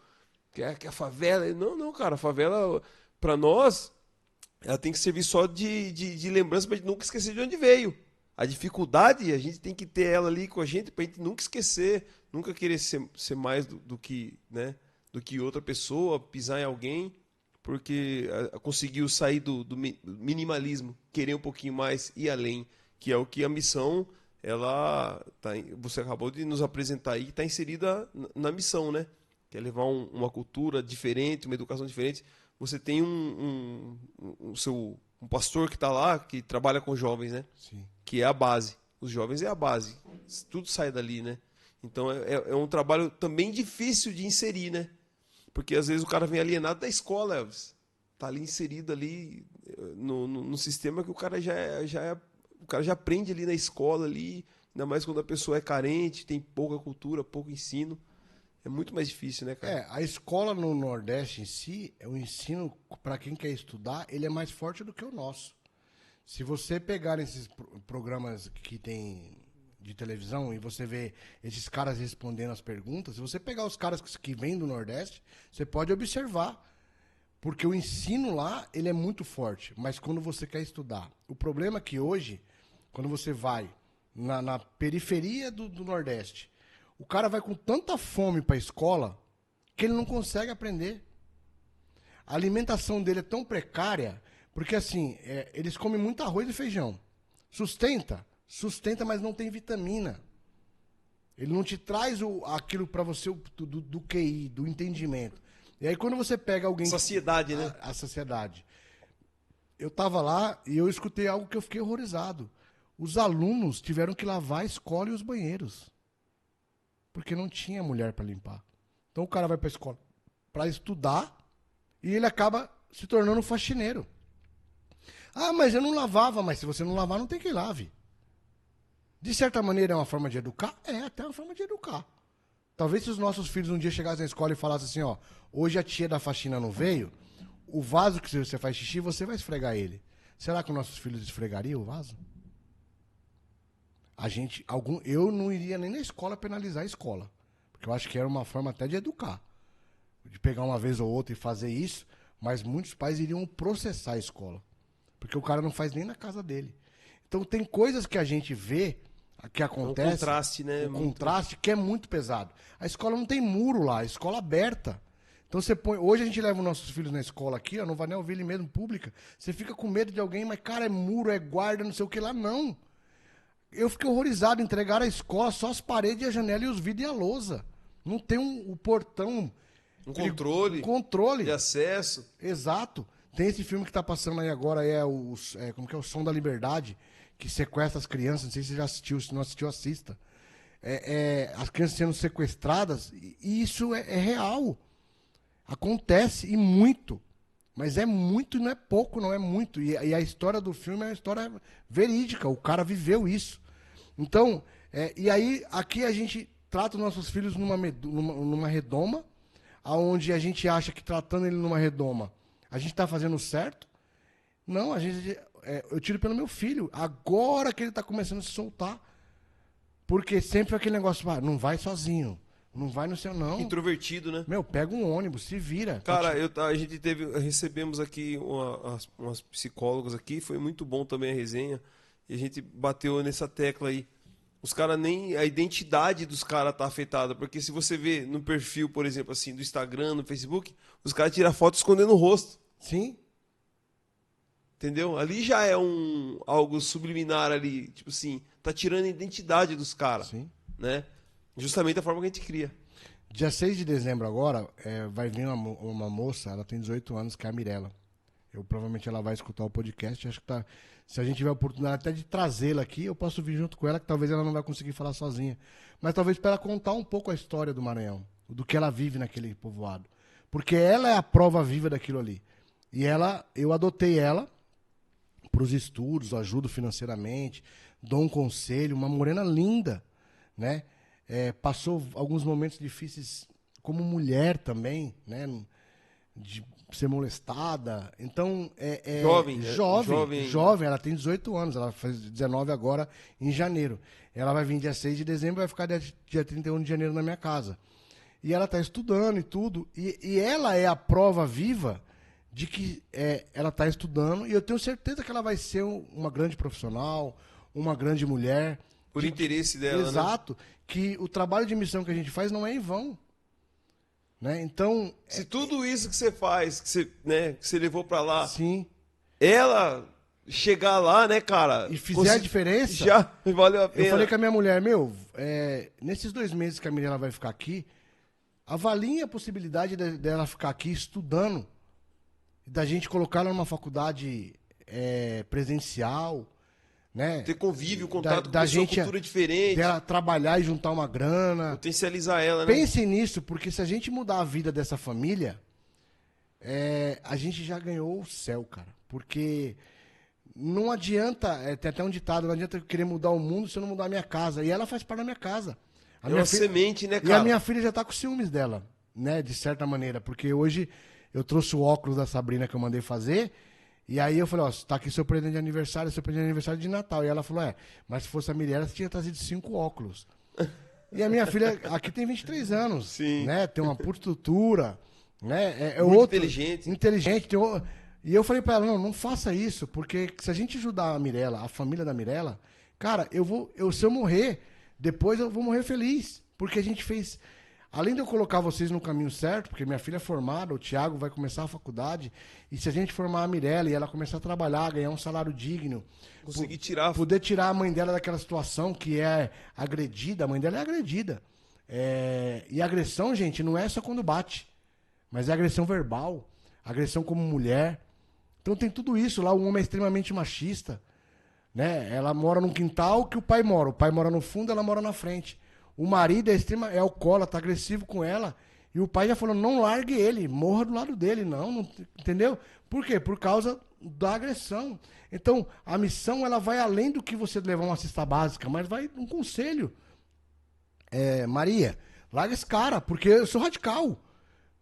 que a favela... Não, cara, a favela, pra nós, ela tem que servir só de lembrança pra gente nunca esquecer de onde veio. A dificuldade, a gente tem que ter ela ali com a gente pra gente nunca esquecer, nunca querer ser mais do que, né, do que outra pessoa, pisar em alguém, porque conseguiu sair do minimalismo, querer um pouquinho mais e além, que é o que a missão, você acabou de nos apresentar aí, que está inserida na missão, né? Que é levar uma cultura diferente, uma educação diferente. Você tem um pastor que está lá, que trabalha com jovens, né? Sim. Que é a base. Os jovens é a base. Tudo sai dali, né? Então é um trabalho também difícil de inserir, né? Porque às vezes o cara vem alienado da escola, Elvis. Tá ali inserido ali no sistema que o cara o cara já aprende ali na escola ali, ainda mais quando a pessoa é carente, tem pouca cultura, pouco ensino. É muito mais difícil, né, cara? A escola no Nordeste em si, o ensino para quem quer estudar, ele é mais forte do que o nosso. Se você pegar esses programas que tem de televisão e você vê esses caras respondendo as perguntas, se você pegar os caras que vêm do Nordeste, você pode observar. Porque o ensino lá, ele é muito forte. Mas quando você quer estudar... O problema é que hoje, quando você vai na periferia do Nordeste, o cara vai com tanta fome para a escola que ele não consegue aprender. A alimentação dele é tão precária, porque assim, eles comem muito arroz e feijão. Sustenta, mas não tem vitamina. Ele não te traz aquilo para você do QI, do entendimento. E aí quando você pega alguém... Saciedade, né? A saciedade. Eu tava lá e eu escutei algo que eu fiquei horrorizado. Os alunos tiveram que lavar a escola e os banheiros. Porque não tinha mulher para limpar. Então o cara vai para a escola para estudar e ele acaba se tornando faxineiro. Ah, mas eu não lavava. Mas se você não lavar, não tem quem lave. De certa maneira é uma forma de educar? É, até uma forma de educar. Talvez se os nossos filhos um dia chegassem na escola e falassem assim, ó, hoje a tia da faxina não veio, o vaso que você faz xixi, você vai esfregar ele. Será que os nossos filhos esfregariam o vaso? Eu não iria nem na escola penalizar a escola. Porque eu acho que era uma forma até de educar. De pegar uma vez ou outra e fazer isso, mas muitos pais iriam processar a escola. Porque o cara não faz nem na casa dele. Então tem coisas que a gente vê, que acontece... Um contraste, né? Um contraste que é muito pesado. A escola não tem muro lá, a escola aberta. Então você põe... Hoje a gente leva os nossos filhos na escola aqui, ó, no Vanel Ville mesmo, pública. Você fica com medo de alguém, mas cara, é muro, é guarda, não sei o que lá. Não. Eu fiquei horrorizado, entregaram a escola, só as paredes, a janela e os vidros e a lousa. Não tem o portão... Um controle. De acesso. Exato. Tem esse filme que tá passando aí agora, como que é? O Som da Liberdade, que sequestra as crianças. Não sei se você já assistiu, se não assistiu, assista. As crianças sendo sequestradas, e isso é real. Acontece, e muito. Mas é muito, não é pouco, não é muito. E a história do filme é uma história verídica, o cara viveu isso. Então, e aí, aqui a gente trata os nossos filhos numa redoma, onde a gente acha que tratando ele numa redoma, a gente está fazendo certo. Não, eu tiro pelo meu filho. Agora que ele está começando a se soltar. Porque sempre foi aquele negócio, não vai sozinho. Não vai no seu, não. Introvertido, né? Meu, pega um ônibus, se vira. Cara, recebemos aqui umas psicólogas aqui, foi muito bom também a resenha. E a gente bateu nessa tecla aí. Os caras nem... A identidade dos caras tá afetada. Porque se você vê no perfil, por exemplo, assim, do Instagram, no Facebook, os caras tiram foto escondendo o rosto. Sim. Entendeu? Ali já é algo subliminar ali. Tipo assim, tá tirando a identidade dos caras. Sim. Né? Justamente da forma que a gente cria. Dia 6 de dezembro agora, vai vir uma moça, ela tem 18 anos, que é a Mirella. Provavelmente ela vai escutar o podcast. Acho que se a gente tiver a oportunidade até de trazê-la aqui, eu posso vir junto com ela, que talvez ela não vai conseguir falar sozinha. Mas talvez para ela contar um pouco a história do Maranhão, do que ela vive naquele povoado. Porque ela é a prova viva daquilo ali. E eu adotei ela para os estudos, ajudo financeiramente, dou um conselho, uma morena linda, né? Passou alguns momentos difíceis como mulher também, né? De ser molestada. Então, jovem, ela tem 18 anos, ela faz 19 agora em janeiro. Ela vai vir dia 6 de dezembro e vai ficar dia 31 de janeiro na minha casa. E ela está estudando e tudo. E ela é a prova viva de que ela está estudando, e eu tenho certeza que ela vai ser uma grande profissional, uma grande mulher. Por interesse dela, exato, né? Que o trabalho de missão que a gente faz não é em vão. Né? Então, se tudo isso que você faz, que você levou para lá, sim, ela chegar lá, né, cara? E fizer a diferença, já valeu a pena. Eu falei com a minha mulher, nesses 2 meses que a Mirella vai ficar aqui, avaliem a possibilidade dela ficar aqui estudando, da gente colocá-la numa faculdade presencial, né? Ter convívio, contato com uma cultura diferente. Dela trabalhar e juntar uma grana. Potencializar ela, né? Pensem nisso, porque se a gente mudar a vida dessa família, a gente já ganhou o céu, cara. Porque não adianta, tem até um ditado, não adianta eu querer mudar o mundo se eu não mudar a minha casa. E ela faz parte da minha casa. É uma semente, né, cara? E a minha filha já tá com ciúmes dela, né? De certa maneira. Porque hoje eu trouxe o óculos da Sabrina que eu mandei fazer. E aí eu falei, tá aqui seu presente de aniversário, seu presente de aniversário de Natal. E ela falou, mas se fosse a Mirella, você tinha trazido 5 óculos. E a minha filha aqui tem 23 anos. Sim. Né? Tem uma puta estrutura, né? Muito outro, inteligente. Inteligente. E eu falei pra ela, não faça isso, porque se a gente ajudar a Mirella, a família da Mirella, cara, se eu morrer, depois eu vou morrer feliz. Porque a gente fez... Além de eu colocar vocês no caminho certo, porque minha filha é formada, o Thiago vai começar a faculdade, e se a gente formar a Mirella e ela começar a trabalhar, ganhar um salário digno, Conseguir poder tirar a mãe dela daquela situação que é agredida, a mãe dela é agredida. E agressão, gente, não é só quando bate, mas é agressão verbal, agressão como mulher. Então tem tudo isso lá, o homem é extremamente machista, né? Ela mora num quintal que o pai mora no fundo, ela mora na frente. O marido é alcoólatra, agressivo com ela. E o pai já falou, não largue ele, morra do lado dele. Não, entendeu? Por quê? Por causa da agressão. Então, a missão, ela vai além do que você levar uma cesta básica, mas vai um conselho. Maria, larga esse cara, porque eu sou radical.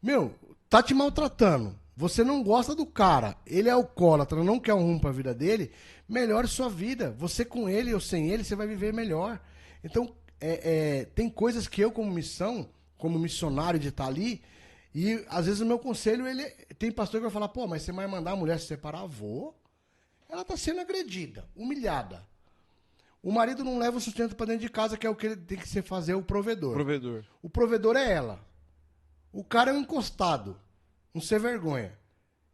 Meu, tá te maltratando. Você não gosta do cara, ele é alcoólatra, não quer um rumo pra vida dele, melhore sua vida. Você com ele ou sem ele, você vai viver melhor. Então, tem coisas que eu, como missão, como missionário de estar ali, e às vezes o meu conselho, tem pastor que vai falar, pô, mas você vai mandar a mulher se separar? Vou. Ela tá sendo agredida, humilhada. O marido não leva o sustento pra dentro de casa, que é o que ele tem que fazer, o provedor. O provedor é ela. O cara é um encostado, um sem vergonha.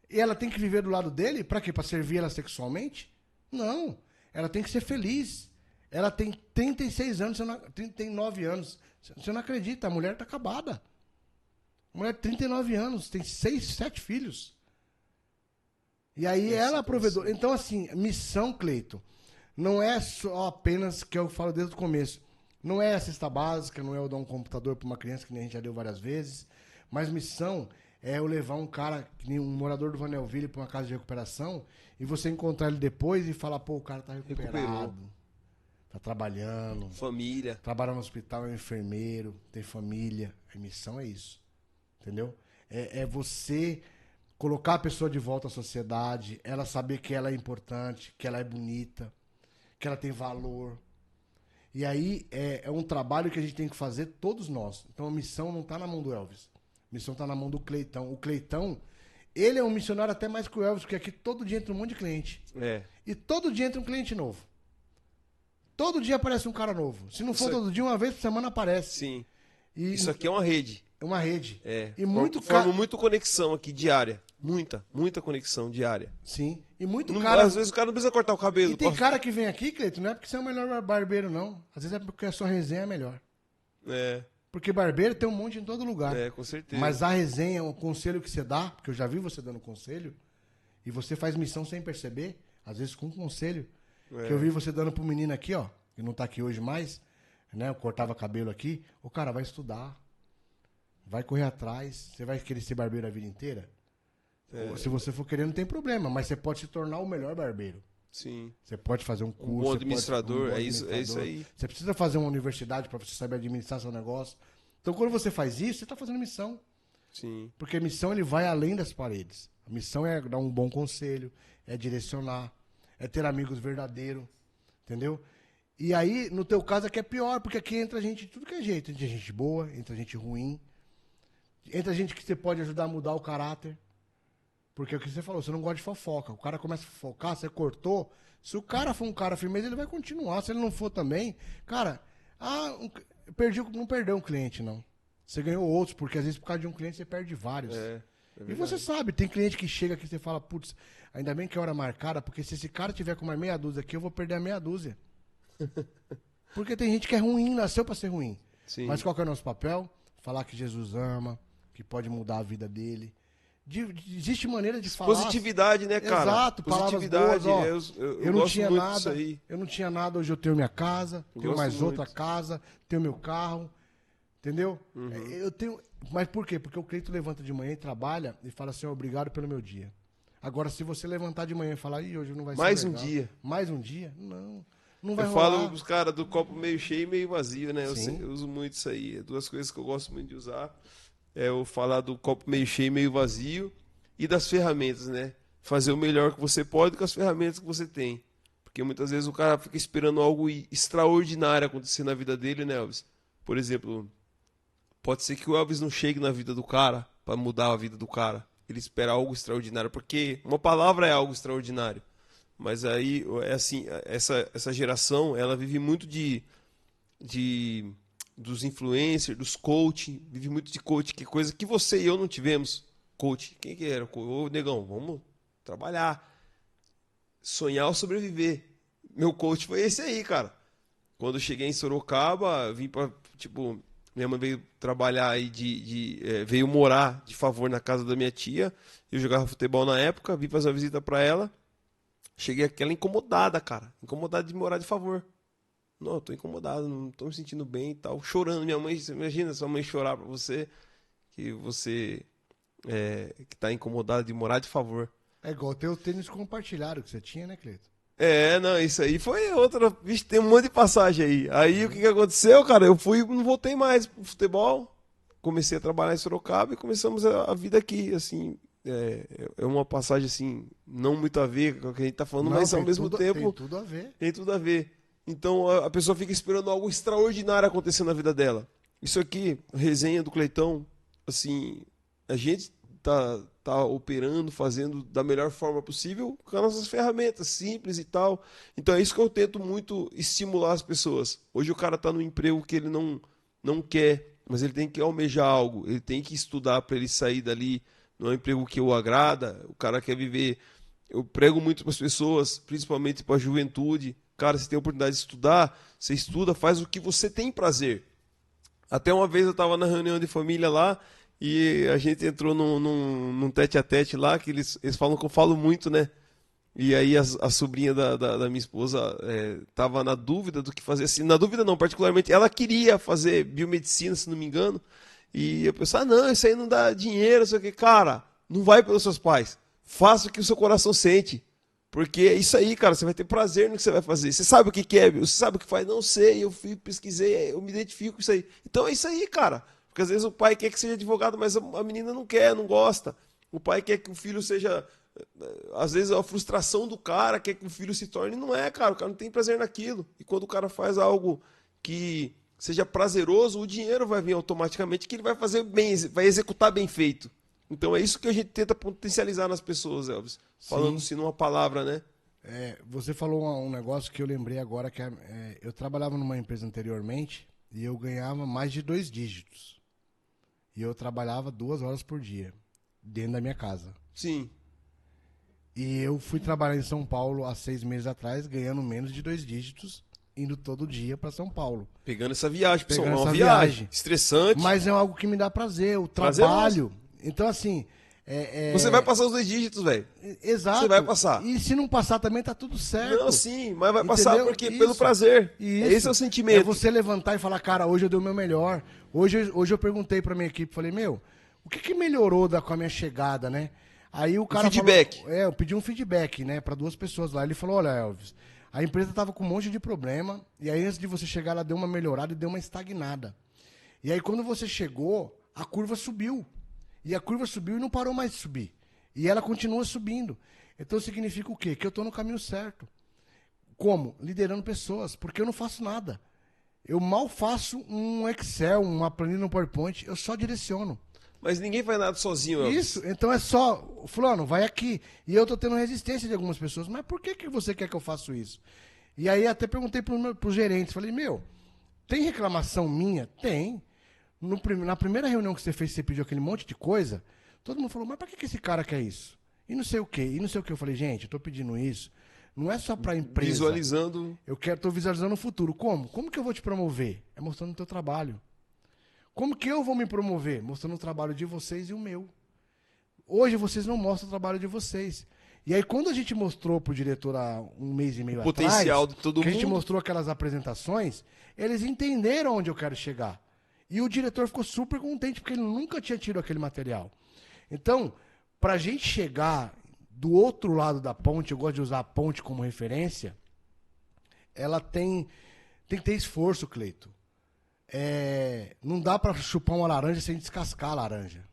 E ela tem que viver do lado dele, pra quê? Pra servir ela sexualmente? Não. Ela tem que ser feliz. Ela tem 36 anos, 39 anos. Você não acredita, a mulher tá acabada. A mulher tem 39 anos, tem 6, 7 filhos. E aí ela é provedora. Então, assim, missão, Cleito, não é só apenas, que eu falo desde o começo, não é a cesta básica, não é eu dar um computador para uma criança, que nem a gente já deu várias vezes, mas missão é eu levar um cara, que nem um morador do Vanelville, para uma casa de recuperação, e você encontrar ele depois e falar, pô, o cara tá recuperado. Tá trabalhando. Família. Trabalha no hospital, é um enfermeiro, tem família. A missão é isso. Entendeu? É você colocar a pessoa de volta à sociedade, ela saber que ela é importante, que ela é bonita, que ela tem valor. E aí é um trabalho que a gente tem que fazer todos nós. Então a missão não tá na mão do Elvis. A missão tá na mão do Cleitão. O Cleitão, ele é um missionário até mais que o Elvis, porque aqui todo dia entra um monte de cliente. E todo dia entra um cliente novo. Todo dia aparece um cara novo. Se não for todo dia, uma vez por semana aparece. Sim. Isso aqui é uma rede. É uma rede. E forma muita conexão aqui diária. Muita conexão diária. Sim. E muito cara... Às vezes o cara não precisa cortar o cabelo. E tem cara que vem aqui, Cleiton, não é porque você é o melhor barbeiro, não. Às vezes é porque a sua resenha é melhor. Porque barbeiro tem um monte em todo lugar. Com certeza. Mas a resenha, o conselho que você dá, porque eu já vi você dando conselho, e você faz missão sem perceber, às vezes com conselho. Que eu vi você dando pro menino aqui, ó, que não tá aqui hoje mais, né? Eu cortava cabelo aqui. O cara vai estudar. Vai correr atrás. Você vai querer ser barbeiro a vida inteira? Se você for querer, não tem problema. Mas você pode se tornar o melhor barbeiro. Sim. Você pode fazer um curso. Um bom administrador, é isso aí. Você precisa fazer uma universidade para você saber administrar seu negócio. Então, quando você faz isso, você tá fazendo missão. Sim. Porque a missão, ele vai além das paredes. A missão é dar um bom conselho, é direcionar, é ter amigos verdadeiros, entendeu? E aí, no teu caso, aqui é pior, porque aqui entra gente de tudo que é jeito. Entra gente boa, entra gente ruim, entra gente que você pode ajudar a mudar o caráter. Porque é o que você falou, você não gosta de fofoca. O cara começa a fofocar, você cortou. Se o cara for um cara firmeza, ele vai continuar. Se ele não for também, cara, não perdeu um cliente, não. Você ganhou outros, porque às vezes por causa de um cliente você perde vários. E você sabe, tem cliente que chega aqui e você fala, putz, ainda bem que é hora marcada, porque se esse cara tiver com uma meia dúzia aqui, eu vou perder a meia dúzia. Porque tem gente que é ruim, nasceu pra ser ruim. Sim. Mas qual que é o nosso papel? Falar que Jesus ama, que pode mudar a vida dele. Existe maneira de falar. Positividade, né, cara? Exato, positividade. Boas, eu não gosto tinha muito nada. disso aí. Eu não tinha nada, hoje eu tenho minha casa, tenho mais muito. outra casa, tenho meu carro. Entendeu? Eu tenho. Mas por quê? Porque o Cleito levanta de manhã e trabalha e fala assim, obrigado pelo meu dia. Agora, se você levantar de manhã e falar, hoje não vai ser mais legal. um dia. Mais um dia? Não vai Eu rolar. falo pros caras do copo meio cheio e meio vazio, né? Sim. Eu uso muito isso aí. É duas coisas que eu gosto muito de usar. É eu falar do copo meio cheio e meio vazio e das ferramentas, né? Fazer o melhor que você pode com as ferramentas que você tem. Porque muitas vezes o cara fica esperando algo extraordinário acontecer na vida dele, né, Elvis? Por exemplo, pode ser que o Elvis não chegue na vida do cara pra mudar a vida do cara. Ele espera algo extraordinário, porque uma palavra é algo extraordinário. Mas aí, é assim, essa geração, ela vive muito dos influencers, dos coaching, vive muito de coaching, que é coisa que você e eu não tivemos. Coach, quem que era? Ô, negão, vamos trabalhar, sonhar ou sobreviver. Meu coach foi esse aí, cara. Quando eu cheguei em Sorocaba, vim pra, tipo, minha mãe veio trabalhar aí veio morar de favor na casa da minha tia. Eu jogava futebol na época, vim fazer uma visita pra ela. Cheguei aquela incomodada, cara. Incomodada de morar de favor. Não, eu tô incomodado, não tô me sentindo bem e tal. Chorando. Minha mãe, você imagina sua mãe chorar pra você, que você que tá incomodado de morar de favor. É igual ter o tênis compartilhado que você tinha, né, Cleiton? Não, isso aí foi outra. Vixe, tem um monte de passagem aí. Aí o que aconteceu, cara? Eu fui, não voltei mais pro futebol. Comecei a trabalhar em Sorocaba e começamos a vida aqui, assim. É uma passagem, assim, não muito a ver com o que a gente tá falando, Não, mas ao tem mesmo tempo tem tudo a ver. tem tudo a ver. Então a pessoa fica esperando algo extraordinário acontecer na vida dela. Isso aqui, resenha do Cleitão, assim, a gente tá operando, fazendo da melhor forma possível com as nossas ferramentas simples e tal. Então é isso que eu tento muito estimular as pessoas. Hoje o cara tá num emprego que ele não quer, mas ele tem que almejar algo, ele tem que estudar para ele sair dali. Não é um emprego que o agrada, o cara quer viver. Eu prego muito para as pessoas, principalmente para a juventude. Cara, você tem a oportunidade de estudar, você estuda, faz o que você tem prazer. Até uma vez eu estava na reunião de família lá e a gente entrou num tete-a-tete lá, que eles falam que eu falo muito, né? E aí a sobrinha da minha esposa estava na dúvida do que fazer. Assim, na dúvida não, particularmente, ela queria fazer biomedicina, se não me engano. E eu pensei, não, isso aí não dá dinheiro, não sei o que. Cara, não vai pelos seus pais. Faça o que o seu coração sente. Porque é isso aí, cara, você vai ter prazer no que você vai fazer. Você sabe o que é, você sabe o que faz? Não sei, eu fui, pesquisei, eu me identifico com isso aí. Então é isso aí, cara. Porque às vezes o pai quer que seja advogado, mas a menina não quer, não gosta. O pai quer que o filho seja... Às vezes a frustração do cara quer que o filho se torne. Não é, cara, o cara não tem prazer naquilo. E quando o cara faz algo que seja prazeroso, o dinheiro vai vir automaticamente, que ele vai fazer bem, vai executar bem feito. Então é isso que a gente tenta potencializar nas pessoas, Elvis. Falando-se numa palavra, né? Você falou um negócio que eu lembrei agora, que eu trabalhava numa empresa anteriormente e eu ganhava mais de 2 dígitos. E eu trabalhava 2 horas por dia, dentro da minha casa. Sim. E eu fui trabalhar em São Paulo há 6 meses atrás, ganhando menos de 2 dígitos, indo todo dia para São Paulo. Pegando essa viagem, pessoal. Pegando É uma essa viagem estressante. Mas é algo que me dá prazer, o Prazeroso. trabalho. Então, assim... Você vai passar os 2 dígitos, velho. Exato. Você vai passar. E se não passar também tá tudo certo. Não, sim, mas vai passar porque Isso. pelo prazer. Isso. Esse é o sentimento. É você levantar e falar, cara, hoje eu dei o meu melhor. Hoje eu perguntei pra minha equipe, falei, meu, o que melhorou com a minha chegada, né? Aí o cara feedback. Falou, eu pedi um feedback, né, pra 2 pessoas lá. Ele falou, olha, Elvis, a empresa tava com um monte de problema, e aí antes de você chegar, ela deu uma melhorada e deu uma estagnada. E aí quando você chegou, a curva subiu. E a curva subiu e não parou mais de subir. E ela continua subindo. Então significa o quê? Que eu estou no caminho certo. Como? Liderando pessoas. Porque eu não faço nada. Eu mal faço um Excel, uma planilha no PowerPoint. Eu só direciono. Mas ninguém faz nada sozinho, Elvis. Isso. Então é só... Fulano, vai aqui. E eu estou tendo resistência de algumas pessoas. Mas por que você quer que eu faça isso? E aí até perguntei para os gerentes. Falei, tem reclamação minha? Tem. Na primeira reunião que você fez, você pediu aquele monte de coisa, todo mundo falou, mas pra que esse cara quer isso? E não sei o quê, e não sei o quê. Eu falei, gente, eu tô pedindo isso, não é só pra empresa. Visualizando. Tô visualizando o futuro. Como? Como que eu vou te promover? É mostrando o teu trabalho. Como que eu vou me promover? Mostrando o trabalho de vocês e o meu. Hoje vocês não mostram o trabalho de vocês. E aí quando a gente mostrou pro diretor há 1 mês e meio atrás, potencial de todo que a gente mundo. mostrou aquelas apresentações, eles entenderam onde eu quero chegar. E o diretor ficou super contente, porque ele nunca tinha tido aquele material. Então, para a gente chegar do outro lado da ponte, eu gosto de usar a ponte como referência, ela tem que ter esforço, Cleito. Não dá para chupar uma laranja sem descascar a laranja.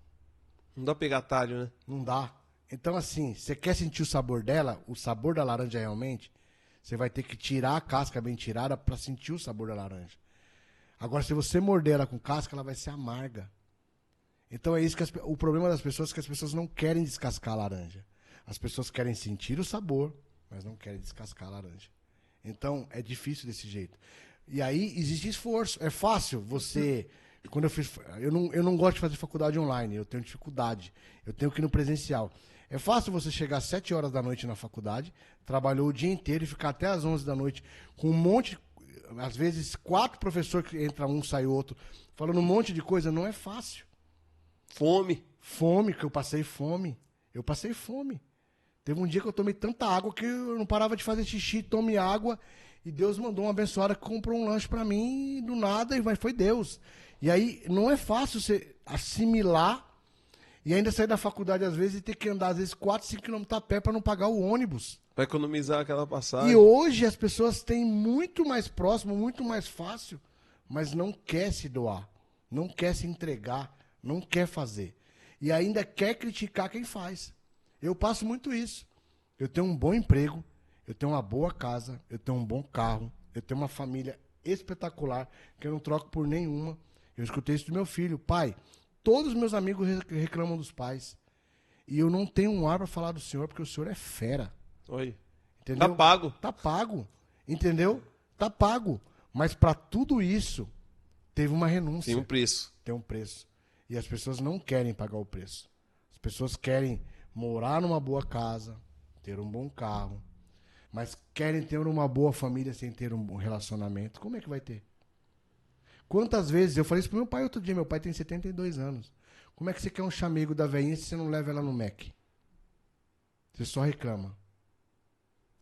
Não dá pra pegar atalho, né? Não dá. Então, assim, você quer sentir o sabor dela, o sabor da laranja realmente, você vai ter que tirar a casca bem tirada para sentir o sabor da laranja. Agora, se você morder ela com casca, ela vai ser amarga. Então é isso que o problema das pessoas é que as pessoas não querem descascar a laranja. As pessoas querem sentir o sabor, mas não querem descascar a laranja. Então é difícil desse jeito. E aí existe esforço. É fácil você... Quando eu não gosto de fazer faculdade online, eu tenho dificuldade. Eu tenho que ir no presencial. É fácil você chegar às 7 horas da noite na faculdade, trabalhou o dia inteiro e ficar até às 11 da noite com um monte, às vezes 4 professores, que entra um, sai outro, falando um monte de coisa. Não é fácil. Fome. Fome, que eu passei fome. Eu passei fome. Teve um dia que eu tomei tanta água que eu não parava de fazer xixi, tome água. E Deus mandou uma abençoada que comprou um lanche pra mim do nada, mas foi Deus. E aí não é fácil você assimilar e ainda sair da faculdade às vezes e ter que andar às vezes 4, 5 quilômetros a pé pra não pagar o ônibus. Pra economizar aquela passagem. E hoje as pessoas têm muito mais próximo, muito mais fácil, mas não quer se doar, não quer se entregar, não quer fazer. E ainda quer criticar quem faz. Eu passo muito isso. Eu tenho um bom emprego, eu tenho uma boa casa, eu tenho um bom carro, eu tenho uma família espetacular, que eu não troco por nenhuma. Eu escutei isso do meu filho. Pai, todos os meus amigos reclamam dos pais. E eu não tenho um ar para falar do senhor, porque o senhor é fera. Oi. Entendeu? Tá pago. Tá pago. Entendeu? Tá pago. Mas para tudo isso, teve uma renúncia. Tem um preço. Tem um preço. E as pessoas não querem pagar o preço. As pessoas querem morar numa boa casa, ter um bom carro, mas querem ter uma boa família sem ter um bom relacionamento. Como é que vai ter? Quantas vezes, eu falei isso pro meu pai outro dia, meu pai tem 72 anos. Como é que você quer um chamego da velhinha se você não leva ela no Mac? Você só reclama.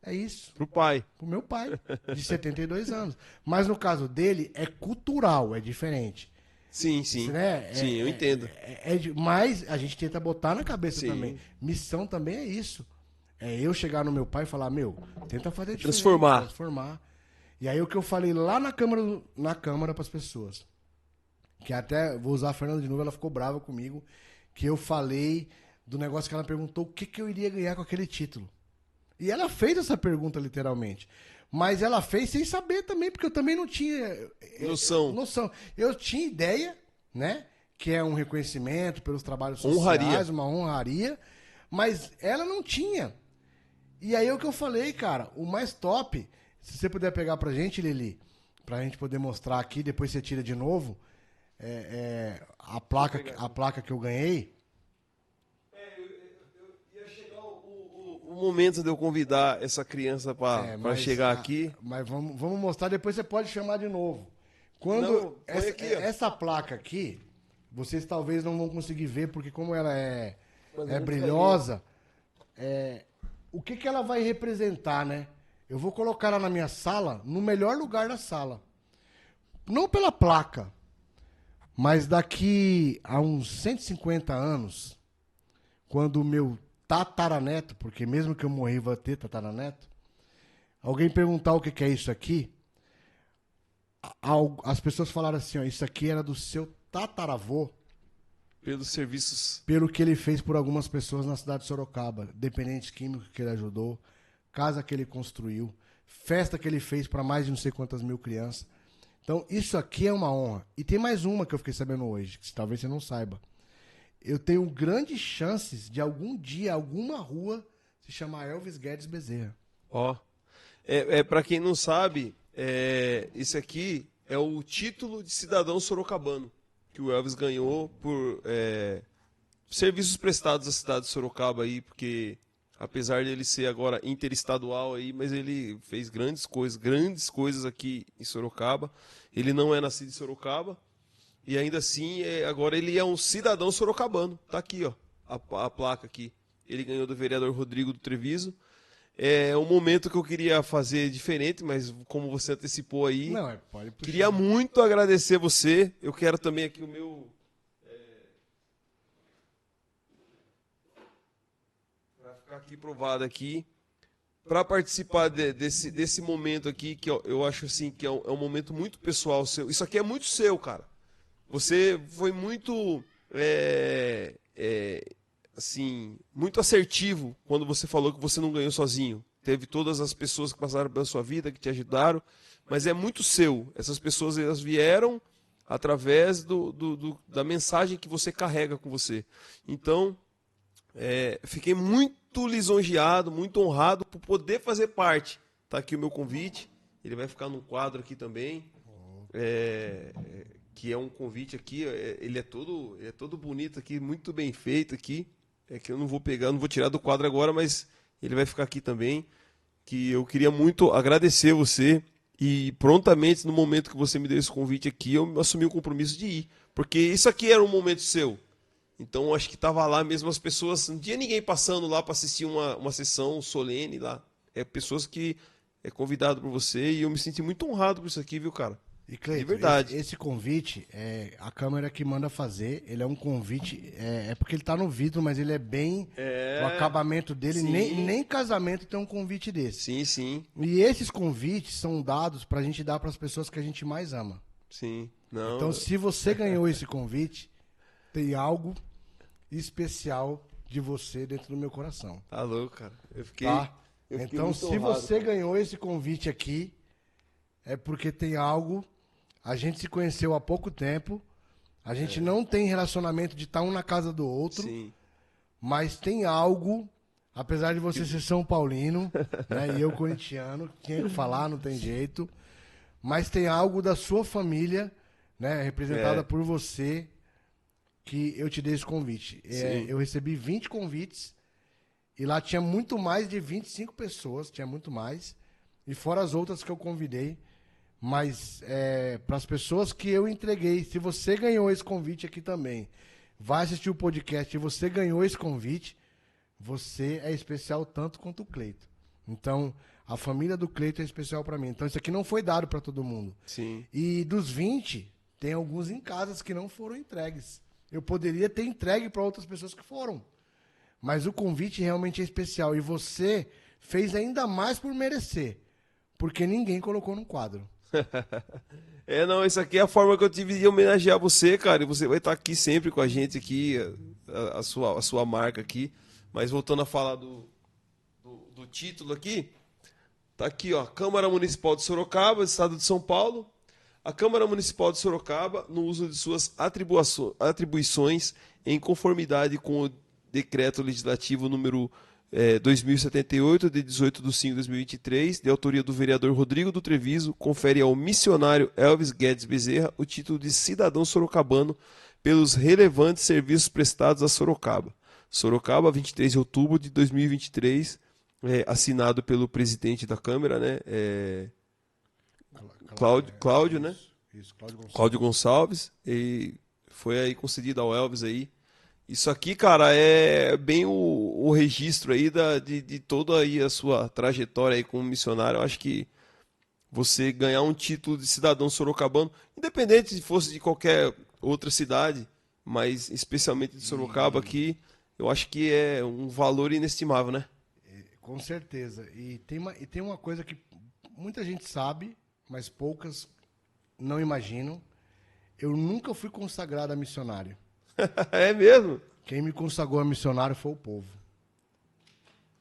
É isso. Pro pai. Pro meu pai, de 72 anos. Mas no caso dele, é cultural, é diferente. Sim, sim. Isso, né? Sim, eu entendo. Mas a gente tenta botar na cabeça Sim. também. Missão também é isso. É eu chegar no meu pai e falar, meu, tenta fazer diferente. Transformar. E aí o que eu falei lá na Câmara para as pessoas, que até vou usar a Fernanda de novo, ela ficou brava comigo, que eu falei do negócio que ela perguntou o que eu iria ganhar com aquele título. E ela fez essa pergunta literalmente. Mas ela fez sem saber também, porque eu também não tinha noção. Eu tinha ideia, né? Que é um reconhecimento pelos trabalhos sociais, uma honraria, mas ela não tinha. E aí o que eu falei, cara, o mais top, se você puder pegar pra gente, Lili, pra gente poder mostrar aqui, depois você tira de novo, a placa que eu ganhei. Ia chegar o momento de eu convidar essa criança para chegar aqui. Mas vamos mostrar, depois você pode chamar de novo. Quando essa placa aqui, vocês talvez não vão conseguir ver, porque como ela é brilhosa, o que ela vai representar, né? Eu vou colocar ela na minha sala, no melhor lugar da sala. Não pela placa, mas daqui a uns 150 anos, quando o meu tataraneto, porque mesmo que eu morrer vai ter tataraneto, alguém perguntar o que é isso aqui, as pessoas falaram assim, ó, isso aqui era do seu tataravô. Pelos serviços. Pelo que ele fez por algumas pessoas na cidade de Sorocaba. Dependente químico que ele ajudou, casa que ele construiu, festa que ele fez para mais de não sei quantas mil crianças. Então, isso aqui é uma honra. E tem mais uma que eu fiquei sabendo hoje, que talvez você não saiba. Eu tenho grandes chances de algum dia, alguma rua, se chamar Elvis Guedes Bezerra. Ó. Para quem não sabe, esse aqui é o título de cidadão sorocabano que o Elvis ganhou por serviços prestados à cidade de Sorocaba aí, porque apesar dele ser agora interestadual aí, mas ele fez grandes coisas aqui em Sorocaba. Ele não é nascido em Sorocaba e ainda assim agora ele é um cidadão sorocabano. Tá aqui, ó, a placa aqui. Ele ganhou do vereador Rodrigo do Treviso. É um momento que eu queria fazer diferente, mas como você antecipou aí, pode puxar. Queria muito agradecer você. Eu quero também aqui o meu... Para ficar aqui provado aqui, para participar desse momento aqui, que eu acho assim que é um momento muito pessoal seu. Isso aqui é muito seu, cara. Você foi muito... assim, muito assertivo quando você falou que você não ganhou sozinho. Teve todas as pessoas que passaram pela sua vida, que te ajudaram, mas é muito seu. Essas pessoas, elas vieram através da mensagem que você carrega com você. Então, fiquei muito lisonjeado, muito honrado por poder fazer parte. Tá aqui o meu convite, ele vai ficar num quadro aqui também, que é um convite aqui, ele é todo bonito aqui, muito bem feito aqui. É que eu não vou pegar, não vou tirar do quadro agora, mas ele vai ficar aqui também. Que eu queria muito agradecer você e prontamente no momento que você me deu esse convite aqui, eu assumi o compromisso de ir, porque isso aqui era um momento seu. Então acho que estava lá mesmo as pessoas, não tinha ninguém passando lá para assistir uma sessão solene lá. Pessoas que é convidado por você e eu me senti muito honrado por isso aqui, viu, cara? E Cleiton, de verdade. Esse convite, a câmera que manda fazer, ele é um convite, porque ele tá no vidro, mas ele é bem, o acabamento dele, nem casamento tem um convite desse. Sim, sim. E esses convites são dados pra gente dar pras pessoas que a gente mais ama. Sim. Não, então, se você ganhou esse convite, tem algo especial de você dentro do meu coração. Tá louco, cara. Eu fiquei então, muito se honrado, você cara. ganhou esse convite aqui, é porque tem algo. A gente se conheceu há pouco tempo. A gente não tem relacionamento de estar um na casa do outro. Sim. Mas tem algo, apesar de você ser São Paulino, né, e eu corintiano, tinha que falar, não tem jeito. Mas tem algo da sua família, né, representada por você, que eu te dei esse convite. Eu recebi 20 convites e lá tinha muito mais de 25 pessoas, tinha muito mais. E fora as outras que eu convidei. Mas para as pessoas que eu entreguei, se você ganhou esse convite aqui também, vai assistir o podcast e você ganhou esse convite, você é especial tanto quanto o Cleiton. Então, a família do Cleiton é especial para mim. Então, isso aqui não foi dado para todo mundo. Sim. E dos 20, tem alguns em casas que não foram entregues. Eu poderia ter entregue para outras pessoas que foram. Mas o convite realmente é especial. E você fez ainda mais por merecer. Porque ninguém colocou no quadro. Não, isso aqui é a forma que eu tive de homenagear você, cara. E você vai estar aqui sempre com a gente aqui, a sua marca aqui. Mas voltando a falar do título aqui, tá aqui, ó, Câmara Municipal de Sorocaba, Estado de São Paulo. A Câmara Municipal de Sorocaba, no uso de suas atribuições em conformidade com o Decreto Legislativo número 2078, de 18 de 5 de 2023, de autoria do vereador Rodrigo do Treviso, confere ao missionário Elvis Guedes Bezerra o título de cidadão sorocabano pelos relevantes serviços prestados a Sorocaba. Sorocaba, 23 de outubro de 2023, assinado pelo presidente da Câmara, né? Cláudio, né? Isso, Cláudio Gonçalves. Cláudio Gonçalves, e foi aí concedido ao Elvis aí. Isso aqui, cara, é bem o registro aí de toda aí a sua trajetória aí como missionário. Eu acho que você ganhar um título de cidadão sorocabano, independente se fosse de qualquer outra cidade, mas especialmente de Sorocaba aqui, eu acho que é um valor inestimável, né? Com certeza. E tem uma coisa que muita gente sabe, mas poucas não imaginam. Eu nunca fui consagrado a missionário. É mesmo? Quem me consagrou a missionário foi o povo.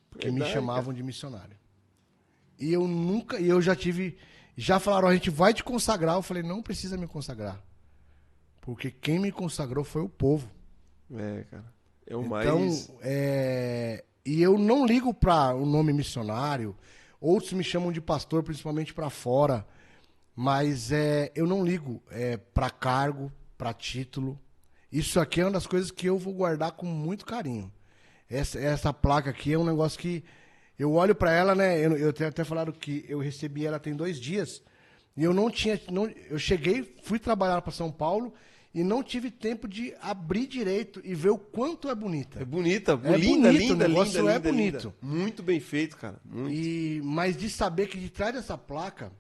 Porque me Verdade, chamavam cara. de missionário. E eu já falaram, a gente vai te consagrar. Eu falei, não precisa me consagrar. Porque quem me consagrou foi o povo. Cara. É o Então, mais... e eu não ligo para o nome missionário. Outros me chamam de pastor, principalmente para fora. Mas eu não ligo para cargo, para título. Isso aqui é uma das coisas que eu vou guardar com muito carinho. Essa placa aqui é um negócio que eu olho para ela, né? Eu tenho até falado que eu recebi ela tem 2 dias. E eu eu cheguei, fui trabalhar para São Paulo e não tive tempo de abrir direito e ver o quanto é bonita. É bonita, É linda, bonito, linda, o negócio linda, é linda, bonito. linda. Muito bem feito, cara. Muito. Mas de saber que de trás dessa placa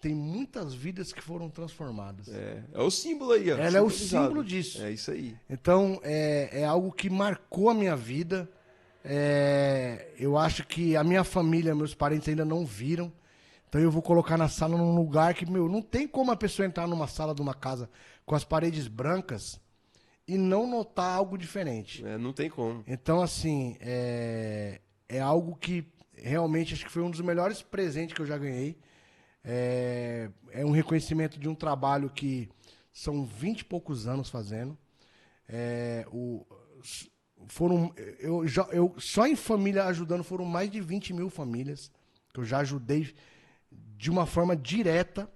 tem muitas vidas que foram transformadas. É o símbolo aí, ó. Ela é o simbolizado. símbolo disso. É isso aí. Então, é algo que marcou a minha vida. Eu acho que a minha família, meus parentes ainda não viram. Então eu vou colocar na sala num lugar que, não tem como a pessoa entrar numa sala de uma casa com as paredes brancas e não notar algo diferente. Não tem como. Então, assim, é algo que realmente acho que foi um dos melhores presentes que eu já ganhei. É um reconhecimento de um trabalho que são 20 e poucos anos fazendo. Eu só em família ajudando foram mais de 20 mil famílias que eu já ajudei de uma forma direta.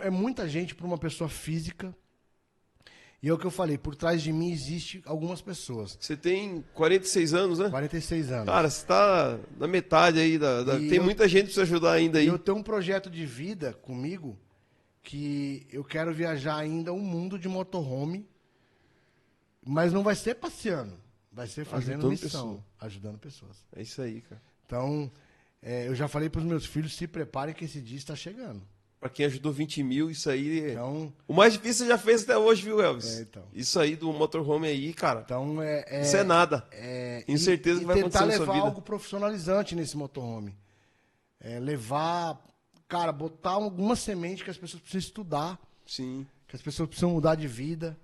É muita gente para uma pessoa física. E é o que eu falei, por trás de mim existe algumas pessoas. Você tem 46 anos, né? 46 anos. Cara, você tá na metade aí. Tem muita gente pra você ajudar ainda aí. Eu tenho um projeto de vida comigo que eu quero viajar ainda o mundo de motorhome, mas não vai ser passeando, vai ser fazendo missão, ajudando pessoas. É isso aí, cara. Então, eu já falei para os meus filhos, se preparem que esse dia está chegando. Pra quem ajudou 20 mil, isso aí... Então, o mais difícil você já fez até hoje, viu, Elvis? então. Isso aí do motorhome aí, cara. Então, isso é nada. Tenho certeza que vai acontecer na sua vida. Tentar levar algo profissionalizante nesse motorhome. Levar... Cara, botar alguma semente que as pessoas precisam estudar. Sim. Que as pessoas precisam mudar de vida.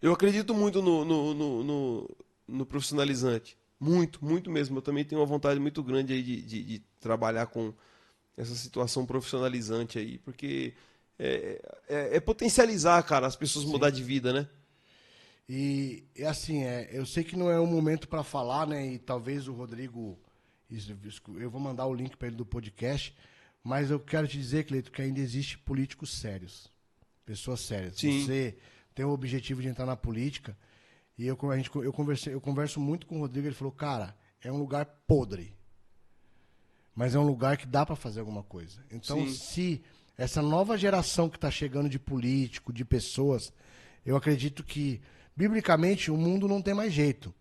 Eu acredito muito no profissionalizante. Muito, muito mesmo. Eu também tenho uma vontade muito grande aí de trabalhar com essa situação profissionalizante aí. Porque é potencializar, cara, as pessoas mudar de vida, né? E assim, eu sei que não é o momento para falar, né? E talvez o Rodrigo... Eu vou mandar o link para ele do podcast... Mas eu quero te dizer, Cleito, que ainda existe políticos sérios. Pessoas sérias. Sim. Você tem o objetivo de entrar na política. E eu converso muito com o Rodrigo. Ele falou, cara, é um lugar podre. Mas é um lugar que dá para fazer alguma coisa. Então, Sim. se essa nova geração que está chegando de político, de pessoas, eu acredito que, biblicamente, o mundo não tem mais jeito.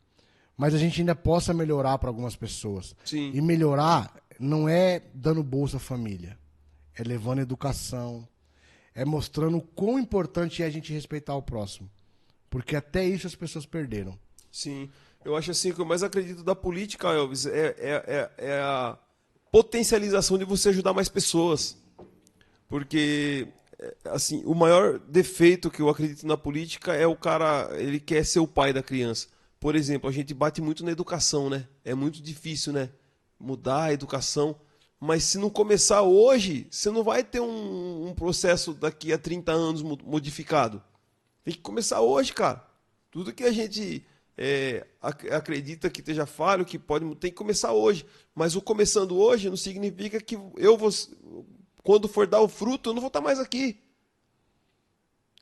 Mas a gente ainda possa melhorar para algumas pessoas. Sim. E melhorar... não é dando Bolsa Família, é levando educação, é mostrando o quão importante é a gente respeitar o próximo. Porque até isso as pessoas perderam. Sim. Eu acho assim que eu mais acredito da política, Elvis, é a potencialização de você ajudar mais pessoas. Porque, assim, o maior defeito que eu acredito na política é o cara, ele quer ser o pai da criança. Por exemplo, a gente bate muito na educação, né? É muito difícil, né? Mudar a educação, mas se não começar hoje, você não vai ter um processo daqui a 30 anos modificado. Tem que começar hoje, cara. Tudo que a gente acredita que esteja falho, que pode, tem que começar hoje. Mas o começando hoje não significa que quando for dar o fruto, eu não vou estar mais aqui.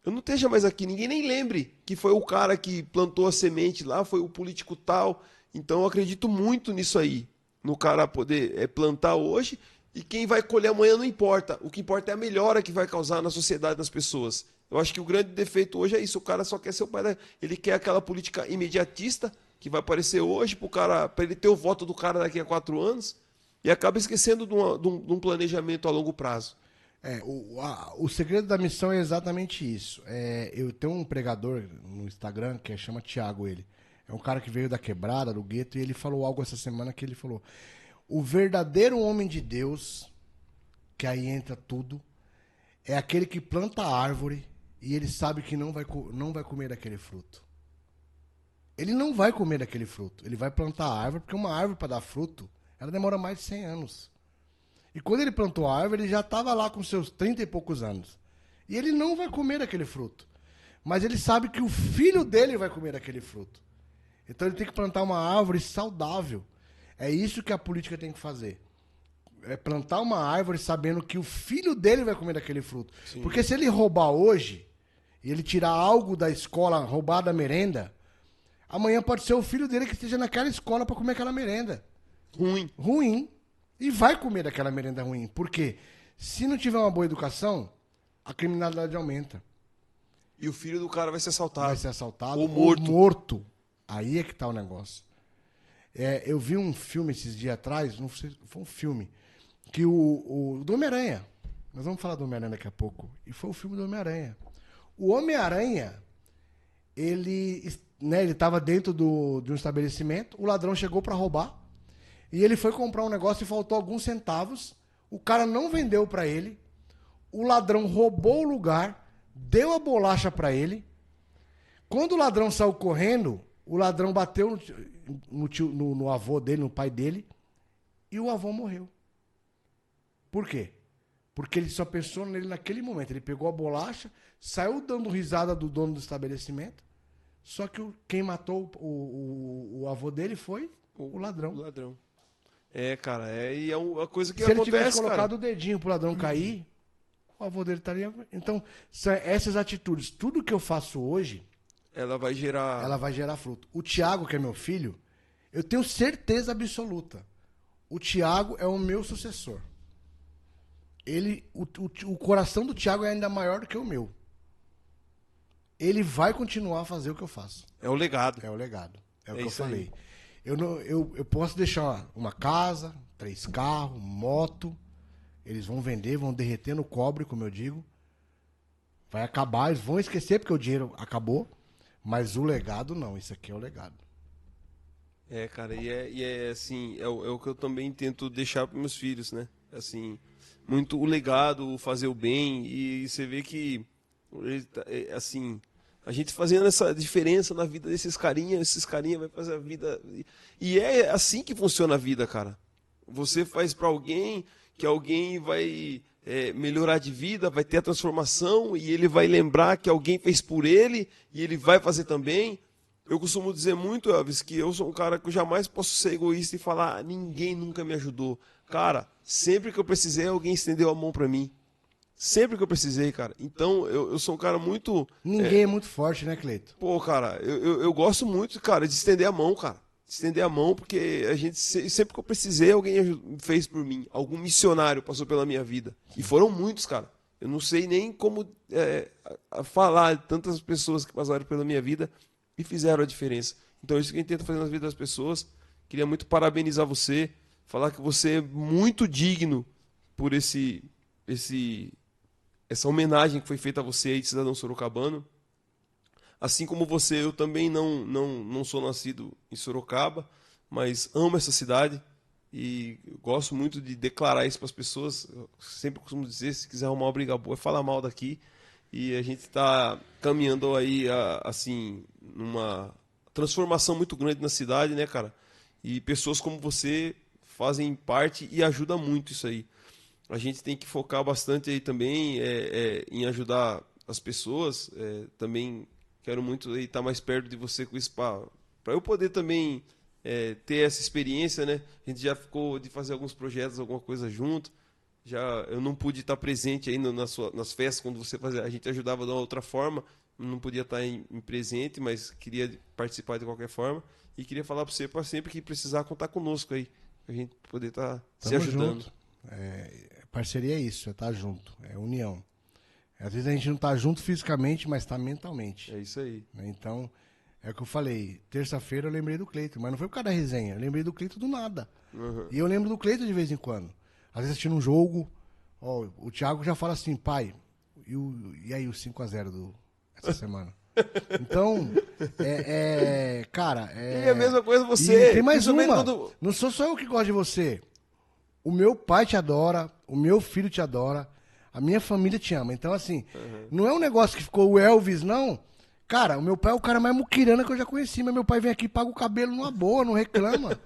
Eu não esteja mais aqui, ninguém nem lembre que foi o cara que plantou a semente lá, foi o político tal. Então eu acredito muito nisso aí. No cara poder plantar hoje, e quem vai colher amanhã não importa. O que importa é a melhora que vai causar na sociedade das pessoas. Eu acho que o grande defeito hoje é isso. O cara só quer ser o pai ele quer aquela política imediatista que vai aparecer hoje para ele ter o voto do cara daqui a 4 anos e acaba esquecendo de um planejamento a longo prazo. O segredo da missão é exatamente isso. Eu tenho um pregador no Instagram que chama Thiago, ele. É um cara que veio da quebrada, do gueto, e ele falou algo essa semana que ele falou: o verdadeiro homem de Deus, que aí entra tudo, é aquele que planta a árvore e ele sabe que não vai comer daquele fruto. Ele não vai comer daquele fruto. Ele vai plantar a árvore, porque uma árvore para dar fruto, ela demora mais de 100 anos. E quando ele plantou a árvore, ele já estava lá com seus 30 e poucos anos. E ele não vai comer daquele fruto. Mas ele sabe que o filho dele vai comer daquele fruto. Então ele tem que plantar uma árvore saudável. É isso que a política tem que fazer. É plantar uma árvore sabendo que o filho dele vai comer daquele fruto. Sim. Porque se ele roubar hoje, e ele tirar algo da escola, roubar da merenda, amanhã pode ser o filho dele que esteja naquela escola para comer aquela merenda. Ruim. E vai comer daquela merenda ruim. Por quê? Se não tiver uma boa educação, a criminalidade aumenta. E o filho do cara vai ser assaltado. Vai ser assaltado ou morto. Aí é que tá o negócio. Eu vi um filme esses dias atrás, não sei, foi um filme, que o do Homem-Aranha. Nós vamos falar do Homem-Aranha daqui a pouco. E foi o filme do Homem-Aranha. O Homem-Aranha, ele estava dentro de um estabelecimento, o ladrão chegou para roubar, e ele foi comprar um negócio e faltou alguns centavos, o cara não vendeu para ele, o ladrão roubou o lugar, deu a bolacha para ele. Quando o ladrão saiu correndo, o ladrão bateu no avô dele, no pai dele, e o avô morreu. Por quê? Porque ele só pensou nele naquele momento. Ele pegou a bolacha, saiu dando risada do dono do estabelecimento. Só que quem matou o avô dele foi o ladrão. O ladrão. Cara, e é uma coisa que Se ele acontece, tivesse colocado cara. o dedinho pro ladrão cair, o avô dele estaria... Então, essas atitudes, tudo que eu faço hoje, Ela vai gerar... ela vai gerar fruto. O Thiago, que é meu filho, eu tenho certeza absoluta. O Thiago é o meu sucessor. O coração do Thiago é ainda maior do que o meu. Ele vai continuar a fazer o que eu faço. É o legado. É o legado. É o que eu isso aí. falei. Eu posso deixar uma casa, 3 carros, moto. Eles vão vender, vão derreter no cobre, como eu digo. Vai acabar, eles vão esquecer porque o dinheiro acabou. Mas o legado não, isso aqui é o legado. Cara, e é assim, é o que eu também tento deixar para meus filhos, né? Assim, muito o legado, o fazer o bem, e você vê que, assim, a gente fazendo essa diferença na vida desses carinhas, esses carinhas vai fazer a vida... E é assim que funciona a vida, cara. Você faz para alguém, que alguém vai melhorar de vida, vai ter a transformação, e ele vai lembrar que alguém fez por ele, e ele vai fazer também. Eu costumo dizer muito, Elvis, que eu sou um cara que eu jamais posso ser egoísta e falar ninguém nunca me ajudou. Cara, sempre que eu precisei, alguém estendeu a mão pra mim. Sempre que eu precisei, cara. Então, eu sou um cara muito... Ninguém é muito forte, né, Cleito? Pô, cara, eu gosto muito, cara, de estender a mão, cara. Estender a mão, porque a gente, sempre que eu precisei, alguém fez por mim. Algum missionário passou pela minha vida. E foram muitos, cara. Eu não sei nem como falar de tantas pessoas que passaram pela minha vida e fizeram a diferença. Então, isso que a gente tenta fazer na vida das pessoas. Queria muito parabenizar você, falar que você é muito digno por essa homenagem que foi feita a você aí de cidadão sorocabano. Assim como você, eu também não sou nascido em Sorocaba, mas amo essa cidade e gosto muito de declarar isso para as pessoas. Eu sempre costumo dizer, se quiser arrumar uma briga boa, é falar mal daqui. E a gente está caminhando aí, assim, numa transformação muito grande na cidade, né, cara? E pessoas como você fazem parte e ajudam muito isso aí. A gente tem que focar bastante aí também em ajudar as pessoas. Também quero muito aí estar mais perto de você com isso para eu poder também ter essa experiência, né? A gente já ficou de fazer alguns projetos, alguma coisa junto. Eu não pude estar presente aí nas festas quando você fazia. A gente ajudava de uma outra forma. Não podia estar em presente, mas queria participar de qualquer forma. E queria falar para você para sempre que precisar contar conosco aí. Pra gente poder estar se ajudando. Junto. Parceria é isso, é estar junto, é união. Às vezes a gente não está junto fisicamente, mas está mentalmente. É isso aí. Então, é o que eu falei. Terça-feira eu lembrei do Cleito, mas não foi por causa da resenha. Eu lembrei do Cleito do nada. Uhum. E eu lembro do Cleito de vez em quando. Às vezes assistindo um jogo, o Thiago já fala assim, pai, e aí o 5-0 essa semana? Então, cara... E a mesma coisa você. E tem mais uma. Quando... Não sou só eu que gosto de você. O meu pai te adora, o meu filho te adora, a minha família te ama. Então, assim, não é um negócio que ficou o Elvis, não. Cara, o meu pai é o cara mais muquirana que eu já conheci, mas meu pai vem aqui e paga o cabelo numa boa, não reclama.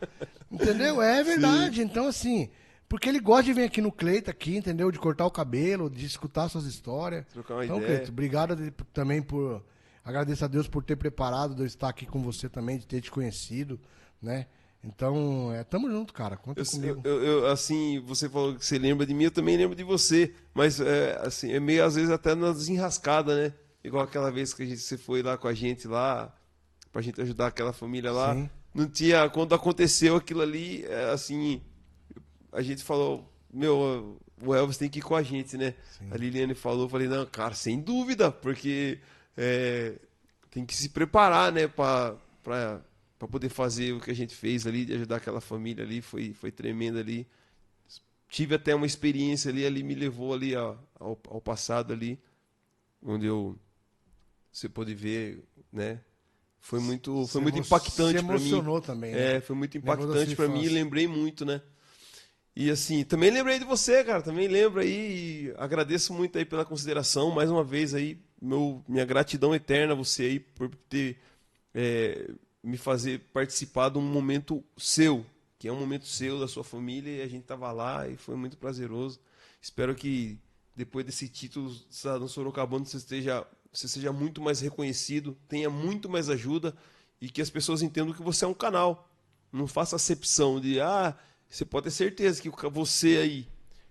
Entendeu? É verdade. Sim. Então, assim, porque ele gosta de vir aqui no Cleito, aqui, entendeu? De cortar o cabelo, de escutar suas histórias. Trocar uma então, ideia. Cleito, obrigado também por... Agradeço a Deus por ter preparado, de eu estar aqui com você também, de ter te conhecido, né? Então, tamo junto, cara. Conta comigo. Assim, você falou que você lembra de mim, eu também lembro de você. Mas, assim, é meio, às vezes, até na desenrascada, né? Igual aquela vez que você foi lá com a gente lá, pra gente ajudar aquela família lá. Sim. Não tinha... Quando aconteceu aquilo ali, assim, a gente falou, meu, o Elvis tem que ir com a gente, né? Sim. A Liliane falou, eu falei, não, cara, sem dúvida, porque tem que se preparar, né, pra poder fazer o que a gente fez ali, de ajudar aquela família ali, foi tremendo ali. Tive até uma experiência ali me levou ali ao passado ali, onde você pôde ver, né? Foi muito impactante para mim. Se emocionou também, né? Foi muito impactante para mim e lembrei muito, né? E assim, também lembrei de você, cara, também lembro aí e agradeço muito aí pela consideração, mais uma vez aí, minha gratidão eterna a você aí por ter me fazer participar de um momento seu, que é um momento seu, da sua família, e a gente tava lá e foi muito prazeroso. Espero que depois desse título, no Sorocabana, você seja muito mais reconhecido, tenha muito mais ajuda e que as pessoas entendam que você é um canal. Não faça acepção de, você pode ter certeza que você aí,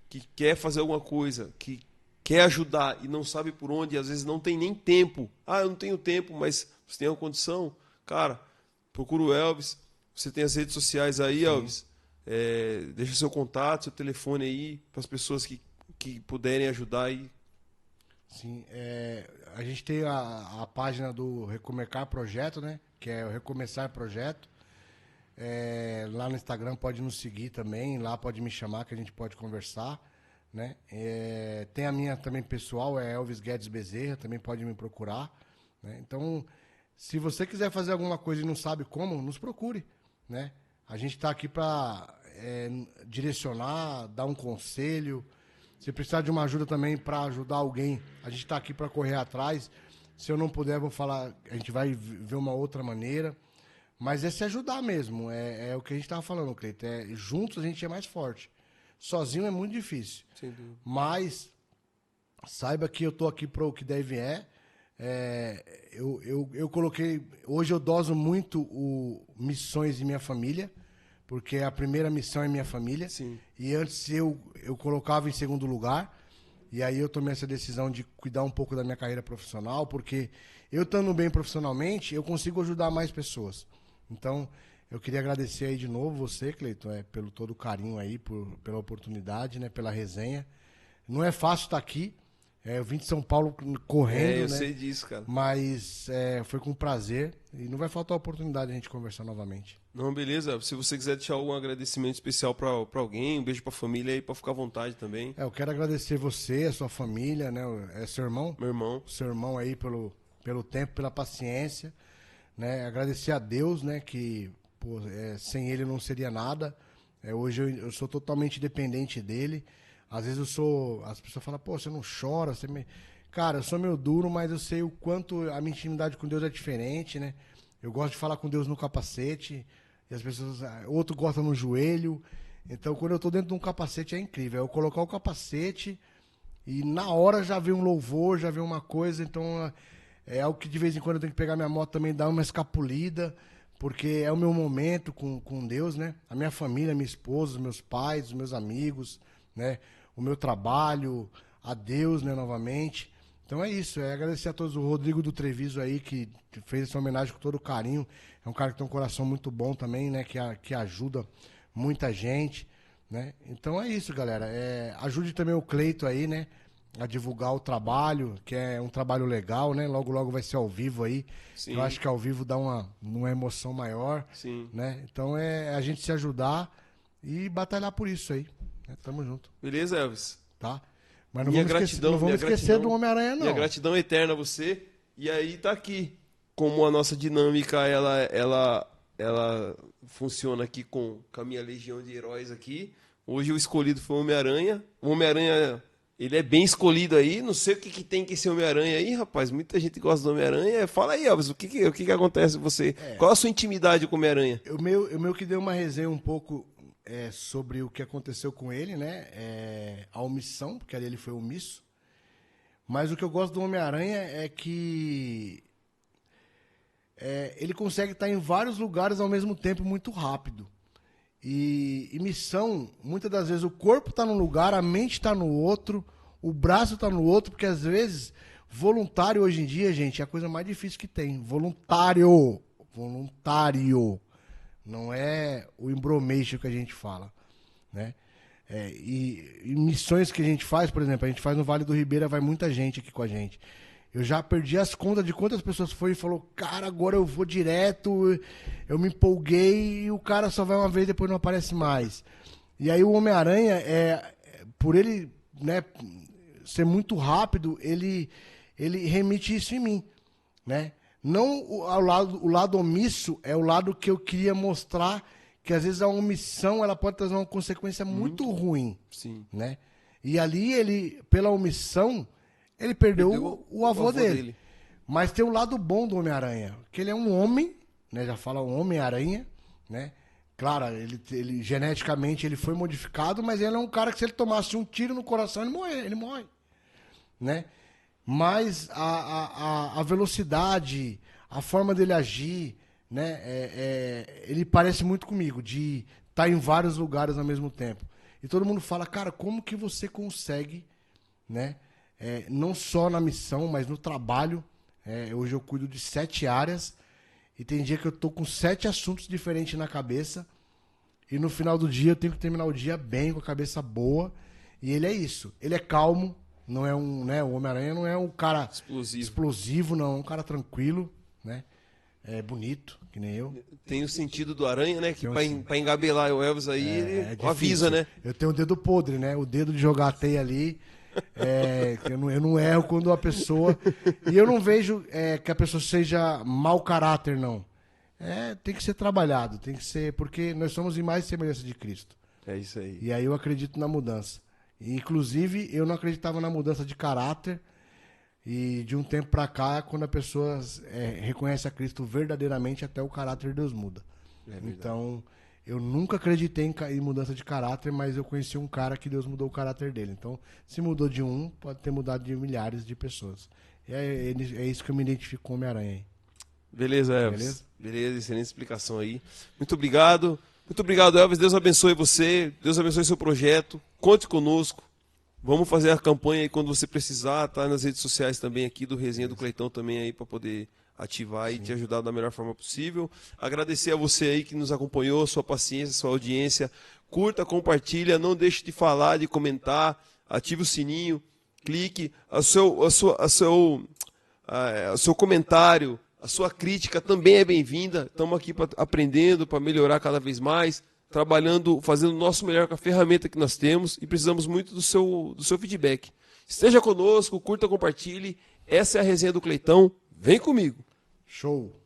que quer fazer alguma coisa, que quer ajudar e não sabe por onde, e às vezes não tem nem tempo. Eu não tenho tempo, mas você tem uma condição. Cara, procura o Elvis. Você tem as redes sociais aí, sim, Elvis. Deixa seu contato, seu telefone aí, para as pessoas que puderem ajudar aí. Sim, a gente tem a página do Recomeçar Projeto, né? Que é o Recomeçar Projeto. Lá no Instagram pode nos seguir também, lá pode me chamar que a gente pode conversar, né? Tem a minha também pessoal, é Elvis Guedes Bezerra, também pode me procurar, né? Então, se você quiser fazer alguma coisa e não sabe como, nos procure, né? A gente está aqui para direcionar, dar um conselho. Se precisar de uma ajuda também para ajudar alguém, a gente está aqui para correr atrás. Se eu não puder, vou falar, a gente vai ver uma outra maneira. Mas é se ajudar mesmo, é o que a gente estava falando, Cleiton. Juntos a gente é mais forte. Sozinho é muito difícil. Sem dúvida. Mas saiba que eu estou aqui para o que deve eu coloquei... Hoje eu doso muito missões de minha família, porque a primeira missão é minha família. Sim. E antes eu colocava em segundo lugar. E aí eu tomei essa decisão de cuidar um pouco da minha carreira profissional, porque eu estando bem profissionalmente, eu consigo ajudar mais pessoas. Então, eu queria agradecer aí de novo você, Cleiton, pelo todo o carinho aí, pela oportunidade, né, pela resenha. Não é fácil estar aqui. Eu vim de São Paulo correndo, eu né? sei disso, cara. Mas foi com prazer e não vai faltar a oportunidade de a gente conversar novamente. Não, beleza. Se você quiser deixar algum agradecimento especial para alguém, um beijo para a família aí, para ficar à vontade também. Eu quero agradecer você, a sua família, né? Seu irmão? Meu irmão. Seu irmão aí pelo tempo, pela paciência, né? Agradecer a Deus, né? Que sem ele não seria nada. Hoje eu sou totalmente dependente dele. Às vezes as pessoas falam, você não chora, Cara, eu sou meio duro, mas eu sei o quanto a minha intimidade com Deus é diferente, né? Eu gosto de falar com Deus no capacete, e as pessoas, outro gosta no joelho. Então, quando eu tô dentro de um capacete é incrível. Eu colocar o capacete e na hora já vem um louvor, já vem uma coisa. Então, é algo que de vez em quando eu tenho que pegar minha moto também, dar uma escapulida, porque é o meu momento com Deus, né? A minha família, minha esposa, os meus pais, os meus amigos, né? O meu trabalho, a Deus, né, novamente. Então é isso, agradecer a todos, o Rodrigo do Treviso aí, que fez essa homenagem com todo carinho. É um cara que tem um coração muito bom também, né, que ajuda muita gente, né. Então é isso, galera. Ajude também o Cleito aí, né, a divulgar o trabalho, que é um trabalho legal, né. Logo, logo vai ser ao vivo aí. Sim. Eu acho que ao vivo dá uma emoção maior. Sim. Né. Então a gente se ajudar e batalhar por isso aí. Tamo junto. Beleza, Elvis? Tá? Mas não vamos esquecer do Homem-Aranha, não. Minha gratidão eterna a você. E aí tá aqui. Como a nossa dinâmica, ela funciona aqui com a minha legião de heróis aqui. Hoje o escolhido foi o Homem-Aranha. O Homem-Aranha, ele é bem escolhido aí. Não sei o que tem que ser Homem-Aranha aí, rapaz. Muita gente gosta do Homem-Aranha. Fala aí, Elvis, o que acontece com você? Qual a sua intimidade com o Homem-Aranha? Eu meio que dei uma resenha um pouco... sobre o que aconteceu com ele, né? A omissão, porque ali ele foi omisso. Mas o que eu gosto do Homem-Aranha é que ele consegue estar em vários lugares ao mesmo tempo muito rápido. E missão, muitas das vezes o corpo está num lugar, a mente está no outro, o braço está no outro, porque às vezes voluntário hoje em dia, gente, é a coisa mais difícil que tem. Voluntário. Não é o embromation que a gente fala, né? E missões que a gente faz, por exemplo, a gente faz no Vale do Ribeira, vai muita gente aqui com a gente. Eu já perdi as contas de quantas pessoas foi e falou, cara, agora eu vou direto, eu me empolguei e o cara só vai uma vez e depois não aparece mais. E aí o Homem-Aranha, por ele, né, ser muito rápido, ele remite isso em mim, né? Não o lado omisso é o lado que eu queria mostrar que às vezes a omissão ela pode trazer uma consequência muito ruim. Sim. Né? E ali ele, pela omissão, ele perdeu o avô dele. Mas tem o lado bom do Homem-Aranha, que ele é um homem, né? Já fala um Homem-Aranha, né? Claro, ele geneticamente ele foi modificado, mas ele é um cara que se ele tomasse um tiro no coração, ele morre, né? Mas a velocidade, a forma dele agir, né? Ele parece muito comigo, de estar em vários lugares ao mesmo tempo. E todo mundo fala, cara, como que você consegue, né? Não só na missão, mas no trabalho. Hoje eu cuido de 7 áreas e tem dia que eu tô com 7 assuntos diferentes na cabeça e no final do dia eu tenho que terminar o dia bem, com a cabeça boa. E ele é isso. Ele é calmo, não é um, né? O Homem-Aranha não é um cara explosivo, não, é um cara tranquilo, né? É bonito, que nem eu. Tem o sentido do aranha, né? Que pra engabelar o Elvis aí, ele avisa, né? Eu tenho o dedo podre, né? O dedo de jogar a teia ali. Eu não erro quando a pessoa. E eu não vejo que a pessoa seja mau caráter, não. Tem que ser trabalhado, tem que ser. Porque nós somos em mais semelhança de Cristo. É isso aí. E aí eu acredito na mudança. E, inclusive, eu não acreditava na mudança de caráter. E de um tempo pra cá, quando a pessoa reconhece a Cristo verdadeiramente, até o caráter de Deus muda. Então, eu nunca acreditei em mudança de caráter, mas eu conheci um cara que Deus mudou o caráter dele. Então, se mudou de um, pode ter mudado de milhares de pessoas. E é isso que eu me identifico com o Homem-Aranha aí. Beleza, Elvis. Beleza, excelente explicação aí. Muito obrigado. Muito obrigado, Elvis. Deus abençoe você. Deus abençoe seu projeto. Conte conosco. Vamos fazer a campanha aí quando você precisar. Tá nas redes sociais também aqui do Resenha do Cleitão também aí para poder ativar e te ajudar da melhor forma possível. Agradecer a você aí que nos acompanhou, sua paciência, sua audiência. Curta, compartilha, não deixe de falar, de comentar, ative o sininho, clique. O seu comentário, a sua crítica também é bem-vinda. Estamos aqui aprendendo, para melhorar cada vez mais, trabalhando, fazendo o nosso melhor com a ferramenta que nós temos e precisamos muito do seu feedback. Esteja conosco, curta, compartilhe. Essa é a Resenha do Cleitão. Vem comigo. Show.